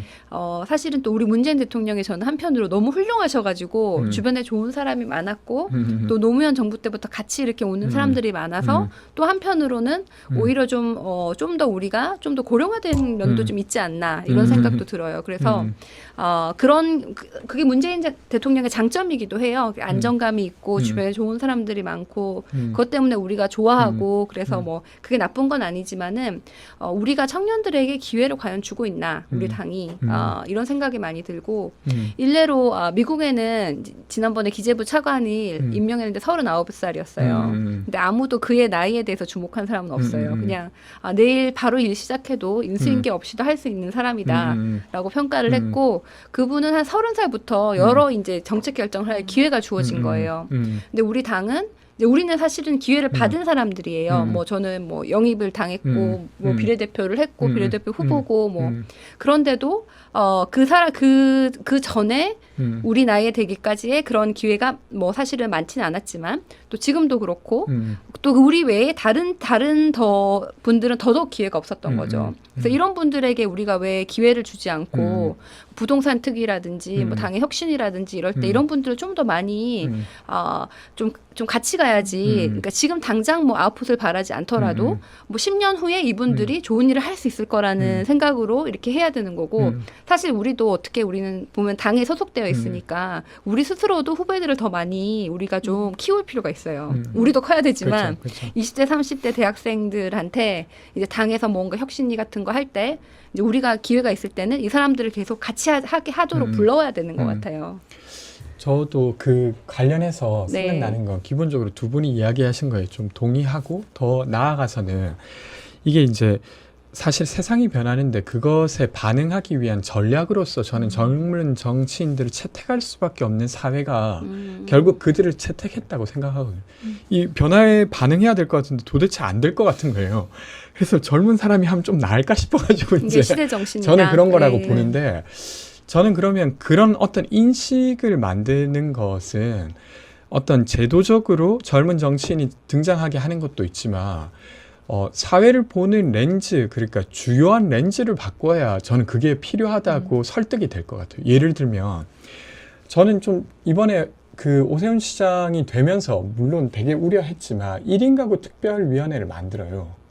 사실은 또 우리 문재인 대통령이 저는 한편으로 너무 훌륭하셔가지고 주변에 좋은 사람이 많았고 또 노무현 정부 때부터 같이 이렇게 오는 사람들이 많아서 또 한편으로는 오히려 좀 더 우리가 좀 더 고령화된 면도 좀 있지 않나 이런 생각도 들어요. 그래서 그게 문재인 대통령의 장점이기도 해요. 안정감이 있고 주변에 좋은 사람들이 많고 그것 때문에 우리가 좋아하고 그래서 뭐 그게 나쁜 건 아니지만은 우리가 청년들에게 기회를 과연 주고 있나 우리 당이 이런 생각이 많이 들고 일례로 미국에는 지난번에 기재부 차관이 임명했는데 39살이었어요. 근데 아무도 그의 나이에 대해서 주목한 사람은 없어요. 그냥 내일 바로 일 시작해도 인수인계 없이도 할 수 있는 사람이다라고 평가를 했고 그분은 한 30살부터 여러 이제 정책 결정을 할 기회가 주어진 거예요. 근데 우리 당은 이제 우리는 사실은 기회를 받은 사람들이에요. 뭐 저는 뭐 영입을 당했고 뭐 비례대표를 했고 비례대표 후보고 뭐 그런데도 그 전에 우리 나이에 되기까지의 그런 기회가 뭐 사실은 많지는 않았지만 또 지금도 그렇고 또 우리 외에 다른 분들은 더더욱 기회가 없었던 거죠. 그래서 이런 분들에게 우리가 왜 기회를 주지 않고 부동산 특위라든지 뭐 당의 혁신이라든지 이럴 때 이런 분들을 좀 더 많이 좀 같이 가야지. 그러니까 지금 당장 뭐 아웃풋을 바라지 않더라도 뭐 10년 후에 이분들이 좋은 일을 할 수 있을 거라는 생각으로 이렇게 해야 되는 거고 사실 우리도 어떻게 우리는 보면 당에 소속되어 있으니까 우리 스스로도 후배들을 더 많이 우리가 좀 키울 필요가 있어요. 우리도 커야 되지만 그렇죠. 20대 30대 대학생들한테 이제 당에서 뭔가 혁신이 같은 거 할 때 이제 우리가 기회가 있을 때는 이 사람들을 계속 같이 하게 하도록 불러와야 되는 것 같아요. 저도 그 관련해서 생각나는 건 기본적으로 두 분이 이야기하신 거에 좀 동의하고 더 나아가서는 이게 이제 사실 세상이 변하는데 그것에 반응하기 위한 전략으로서 저는 젊은 정치인들을 채택할 수밖에 없는 사회가 결국 그들을 채택했다고 생각하거든요. 이 변화에 반응해야 될 것 같은데 도대체 안 될 것 같은 거예요. 그래서 젊은 사람이 하면 좀 나을까 싶어가지고 이제 시대 정신이다. 저는 그런 거라고 보는데 저는 그러면 그런 어떤 인식을 만드는 것은 어떤 제도적으로 젊은 정치인이 등장하게 하는 것도 있지만 사회를 보는 렌즈, 그러니까 주요한 렌즈를 바꿔야 저는 그게 필요하다고 설득이 될 것 같아요. 예를 들면 저는 좀 이번에 그 오세훈 시장이 되면서 물론 되게 우려했지만 1인 가구 특별위원회를 만들어요.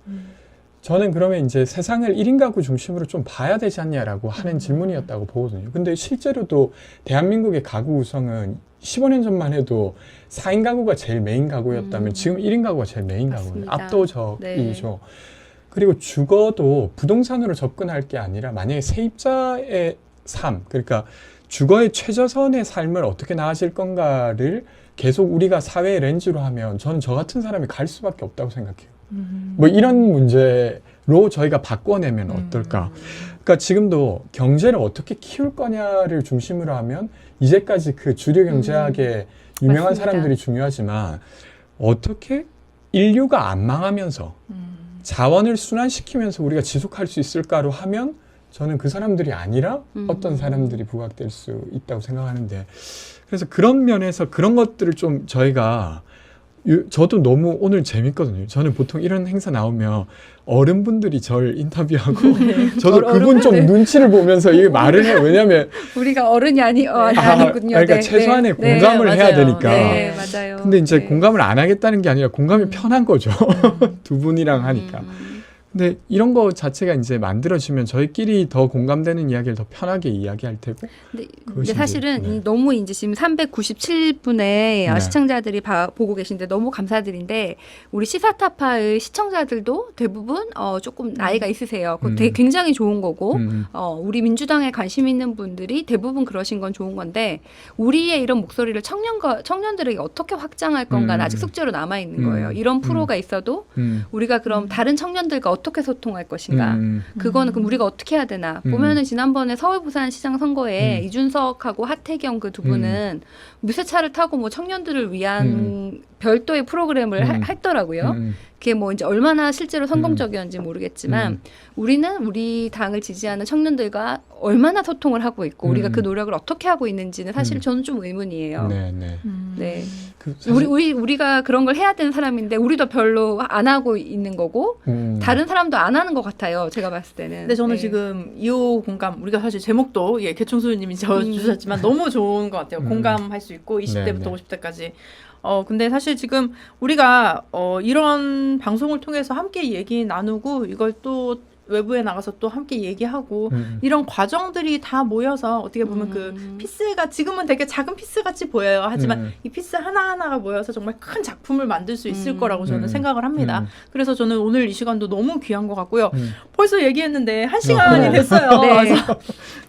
저는 그러면 이제 세상을 1인 가구 중심으로 좀 봐야 되지 않냐라고 하는 질문이었다고 보거든요. 근데 실제로도 대한민국의 가구 구성은 15년 전만 해도 4인 가구가 제일 메인 가구였다면 지금 1인 가구가 제일 메인 가구예요. 압도적이죠. 네. 그리고 주거도 부동산으로 접근할 게 아니라 만약에 세입자의 삶, 그러니까 주거의 최저선의 삶을 어떻게 나아질 건가를 계속 우리가 사회의 렌즈로 하면 저는 저 같은 사람이 갈 수밖에 없다고 생각해요. 뭐 이런 문제로 저희가 바꿔내면 어떨까. 그러니까 지금도 경제를 어떻게 키울 거냐를 중심으로 하면 이제까지 그 주류 경제학의 유명한 맞습니다. 사람들이 중요하지만 어떻게 인류가 안 망하면서 자원을 순환시키면서 우리가 지속할 수 있을까로 하면 저는 그 사람들이 아니라 어떤 사람들이 부각될 수 있다고 생각하는데 그래서 그런 면에서 그런 것들을 좀 저희가 저도 너무 오늘 재밌거든요. 저는 보통 이런 행사 나오면 어른분들이 절 인터뷰하고 저도 그분 좀 눈치를 보면서 이게 말을 해요. 왜냐하면 우리가 어른이 아니군요. 그러니까 네, 최소한의 네. 공감을 네, 해야 맞아요. 되니까. 네, 맞아요. 근데 이제 네. 공감을 안 하겠다는 게 아니라 공감이 편한 거죠. 두 분이랑 하니까. 근데 이런 거 자체가 이제 만들어지면 저희끼리 더 공감되는 이야기를 더 편하게 이야기할 테고. 근데 그것이 사실은 이제, 네. 너무 이제 지금 397분의 네. 시청자들이 보고 계신데 너무 감사드린데 우리 시사타파의 시청자들도 대부분 조금 나이가 있으세요. 그거 되게 굉장히 좋은 거고 우리 민주당에 관심 있는 분들이 대부분 그러신 건 좋은 건데 우리의 이런 목소리를 청년들에게 어떻게 확장할 건가는 아직 숙제로 남아 있는 거예요. 이런 프로가 있어도 우리가 그럼 다른 청년들과 어떻게 소통할 것인가? 그거는 그럼 우리가 어떻게 해야 되나? 보면은 지난번에 서울 부산시장 선거에 이준석하고 하태경 그 두 분은 무쇠차를 타고 뭐 청년들을 위한 별도의 프로그램을 했더라고요. 그게 뭐 이제 얼마나 실제로 성공적이었는지 모르겠지만 우리는 우리 당을 지지하는 청년들과 얼마나 소통을 하고 있고 우리가 그 노력을 어떻게 하고 있는지는 사실 저는 좀 의문이에요. 네. 네. 그 사실, 우리가 그런 걸 해야 되는 사람인데 우리도 별로 안 하고 있는 거고 다른 사람도 안 하는 것 같아요. 제가 봤을 때는. 근데 저는 네. 지금 2호 공감 우리가 사실 제목도 개충수님이 적어주셨지만 너무 좋은 것 같아요. 공감할 수 있고 20대부터 네. 50대까지. 근데 사실 지금 우리가 이런 방송을 통해서 함께 얘기 나누고 이걸 또 외부에 나가서 또 함께 얘기하고 이런 과정들이 다 모여서 어떻게 보면 그 피스가 지금은 되게 작은 피스 같이 보여요. 하지만 이 피스 하나하나가 모여서 정말 큰 작품을 만들 수 있을 거라고 저는 생각을 합니다. 그래서 저는 오늘 이 시간도 너무 귀한 것 같고요. 벌써 얘기했는데 1시간이 됐어요. 네.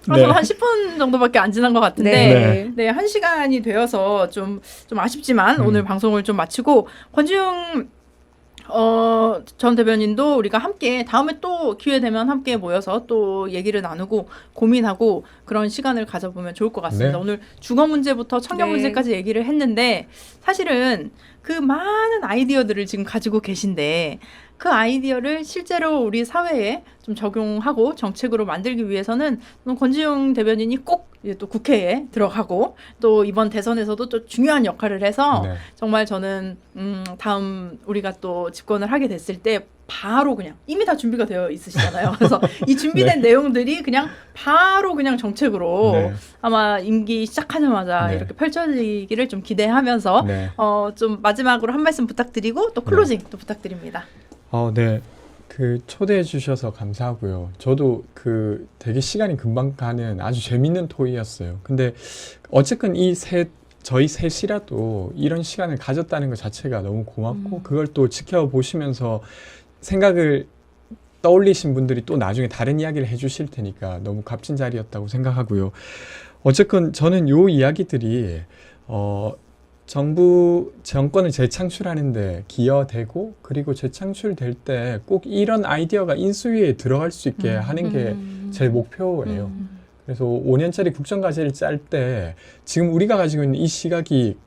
그래서 한 10분 정도밖에 안 지난 것 같은데 네. 1시간이 되어서 좀 아쉽지만 오늘 방송을 좀 마치고 권지웅 전 대변인도 우리가 함께 다음에 또 기회 되면 함께 모여서 또 얘기를 나누고 고민하고 그런 시간을 가져보면 좋을 것 같습니다. 네. 오늘 주거 문제부터 청년 네. 문제까지 얘기를 했는데 사실은 그 많은 아이디어들을 지금 가지고 계신데 그 아이디어를 실제로 우리 사회에 좀 적용하고 정책으로 만들기 위해서는 권지웅 대변인이 꼭 이제 또 국회에 들어가고 또 이번 대선에서도 또 중요한 역할을 해서 네. 정말 저는 다음 우리가 또 집권을 하게 됐을 때 바로 그냥 이미 다 준비가 되어 있으시잖아요. 그래서 이 준비된 내용들이 그냥 바로 그냥 정책으로 네. 아마 임기 시작하자마자 네. 이렇게 펼쳐지기를 좀 기대하면서 네. 좀 마지막으로 한 말씀 부탁드리고 또 클로징 또 부탁드립니다. 네. 그 초대해 주셔서 감사하고요. 저도 그 되게 시간이 금방 가는 아주 재밌는 토의였어요. 근데 어쨌든 저희 셋이라도 이런 시간을 가졌다는 것 자체가 너무 고맙고 그걸 또 지켜보시면서 생각을 떠올리신 분들이 또 나중에 다른 이야기를 해주실 테니까 너무 값진 자리였다고 생각하고요. 어쨌든 저는 요 이야기들이 정부 정권을 재창출하는데 기여되고 그리고 재창출될 때 꼭 이런 아이디어가 인수위에 들어갈 수 있게 하는 게 제 목표예요. 그래서 5년짜리 국정과제를 짤 때 지금 우리가 가지고 있는 이 시각이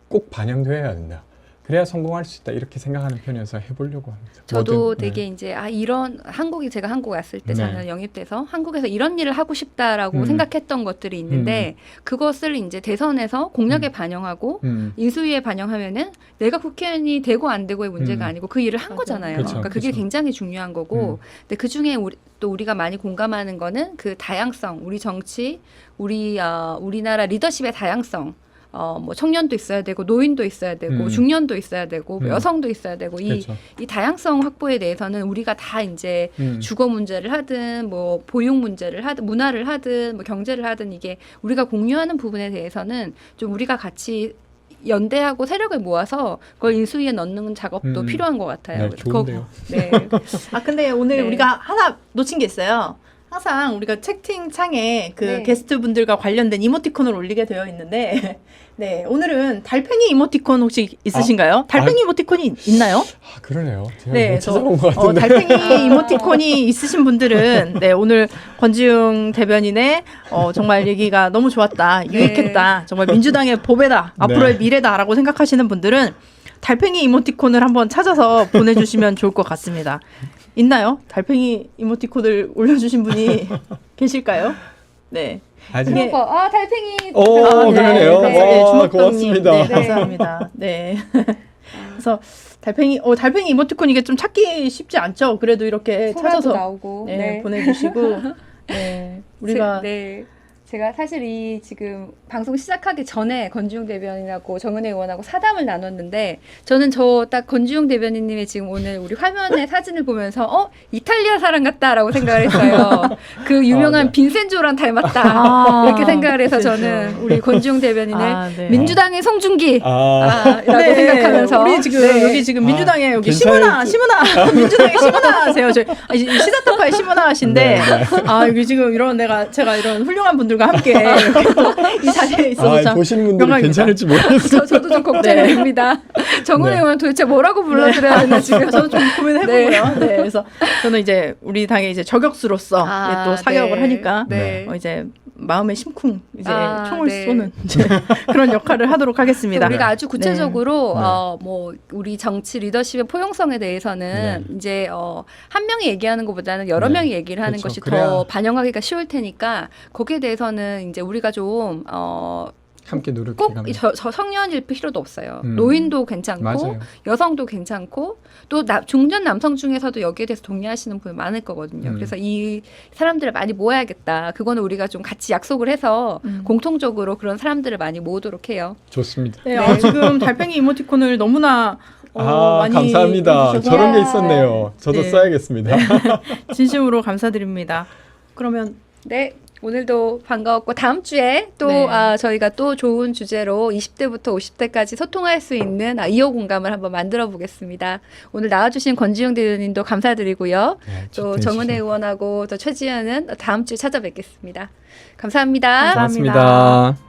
꼭 반영되어야 된다. 그래야 성공할 수 있다 이렇게 생각하는 편이어서 해보려고 합니다. 저도 되게 이제 이런 제가 한국에 왔을 때 저는 영입돼서 한국에서 이런 일을 하고 싶다라고 생각했던 것들이 있는데 그것을 이제 대선에서 공약에 반영하고 인수위에 반영하면은 내가 국회의원이 되고 안 되고의 문제가 아니고 그 일을 한 거잖아요. 그쵸, 그러니까 그게 그쵸. 굉장히 중요한 거고 근데 그 중에 또 우리가 많이 공감하는 거는 그 다양성, 우리 정치, 우리나라 리더십의 다양성. 뭐 청년도 있어야 되고 노인도 있어야 되고 중년도 있어야 되고 여성도 있어야 되고 그렇죠. 이 다양성 확보에 대해서는 우리가 다 이제 주거 문제를 하든 뭐 보육 문제를 하든 문화를 하든 뭐 경제를 하든 이게 우리가 공유하는 부분에 대해서는 좀 우리가 같이 연대하고 세력을 모아서 그걸 인수위에 넣는 작업도 필요한 것 같아요. 네, 좋은데요. 네. 근데 오늘 네. 우리가 하나 놓친 게 있어요. 항상 우리가 채팅창에 그 네. 게스트분들과 관련된 이모티콘을 올리게 되어 있는데 네, 오늘은 달팽이 이모티콘 혹시 있으신가요? 달팽이 이모티콘이 있나요? 아, 그러네요. 제가 네, 못 찾아본 것 같은데. 달팽이 이모티콘이 있으신 분들은 네, 오늘 권지웅 대변인의 정말 얘기가 너무 좋았다, 유익했다, 정말 민주당의 보배다, 앞으로의 네. 미래다라고 생각하시는 분들은 달팽이 이모티콘을 한번 찾아서 보내주시면 좋을 것 같습니다. 있나요? 달팽이 이모티콘을 올려주신 분이 계실까요? 네. 아직 이게- 달팽이. 오, 그러네요. 와, 주먹떡님. 고맙습니다. 네, 감사합니다. 네. 그래서 달팽이 이모티콘 이게 좀 찾기 쉽지 않죠? 그래도 이렇게 찾아서 나오고. 네, 보내주시고 네, 우리가 제가 사실 이 지금 방송 시작하기 전에 권지웅 대변인하고 정은혜 의원하고 사담을 나눴는데 저는 저 딱 권지웅 대변인님의 지금 오늘 우리 화면에 사진을 보면서 이탈리아 사람 같다라고 생각을 했어요. 그 유명한 네. 빈센조랑 닮았다 이렇게 생각을 해서 저는 우리 권지웅 대변인을 네. 민주당의 송중기 아, 라고 네, 생각하면서 우리 지금 네. 여기 지금 민주당에 여기 괜찮을 시문화 민주당의 시문화세요. 시사타파의 시문화신데 네, 네. 여기 지금 이런 제가 이런 훌륭한 분들과 함께 이렇게 또 이 자리에 있어서 참 보시는 분들이 영광입니다. 괜찮을지 모르겠어요. 저도 좀 걱정이 네. 됩니다. 정은혜 네. 의원 도대체 뭐라고 불러드려야 되나 지금. 저도 좀 고민해보고요. 네. 그래서 저는 이제 우리 당의 이제 저격수로서 이제 또 사격을 하니까 네. 이제 마음의 심쿵 이제 아, 총을 네. 쏘는 이제 그런 역할을 하도록 하겠습니다. 우리가 아주 구체적으로 네. 뭐 우리 정치 리더십의 포용성에 대해서는 네. 이제 한 명이 얘기하는 것보다는 여러 네. 명이 얘기를 하는 그렇죠. 것이 그래야- 더 반영하기가 쉬울 테니까 거기에 대해서는 이제 우리가 좀 함께 꼭 노력해가면서. 저 성년일 필요도 없어요. 음. 노인도 괜찮고 맞아요. 여성도 괜찮고 또 중년 남성 중에서도 여기에 대해서 동의하시는 분이 많을 거거든요. 음. 그래서 이 사람들을 많이 모아야겠다. 그거는 우리가 좀 같이 약속을 해서 공통적으로 그런 사람들을 많이 모으도록 해요. 좋습니다. 네, 지금 달팽이 이모티콘을 너무나 많이 감사합니다. 올려주셔서 저런 게 있었네요. 저도 네. 써야겠습니다. 진심으로 감사드립니다. 그러면 네. 오늘도 반가웠고 다음 주에 또 네. 저희가 또 좋은 주제로 20대부터 50대까지 소통할 수 있는 2호 공감을 한번 만들어 보겠습니다. 오늘 나와주신 권지웅 대변인도 감사드리고요. 네, 또 초대해 정은혜 주셔서 의원하고 또 최지연은 다음 주에 찾아뵙겠습니다. 감사합니다. 감사합니다. 고맙습니다.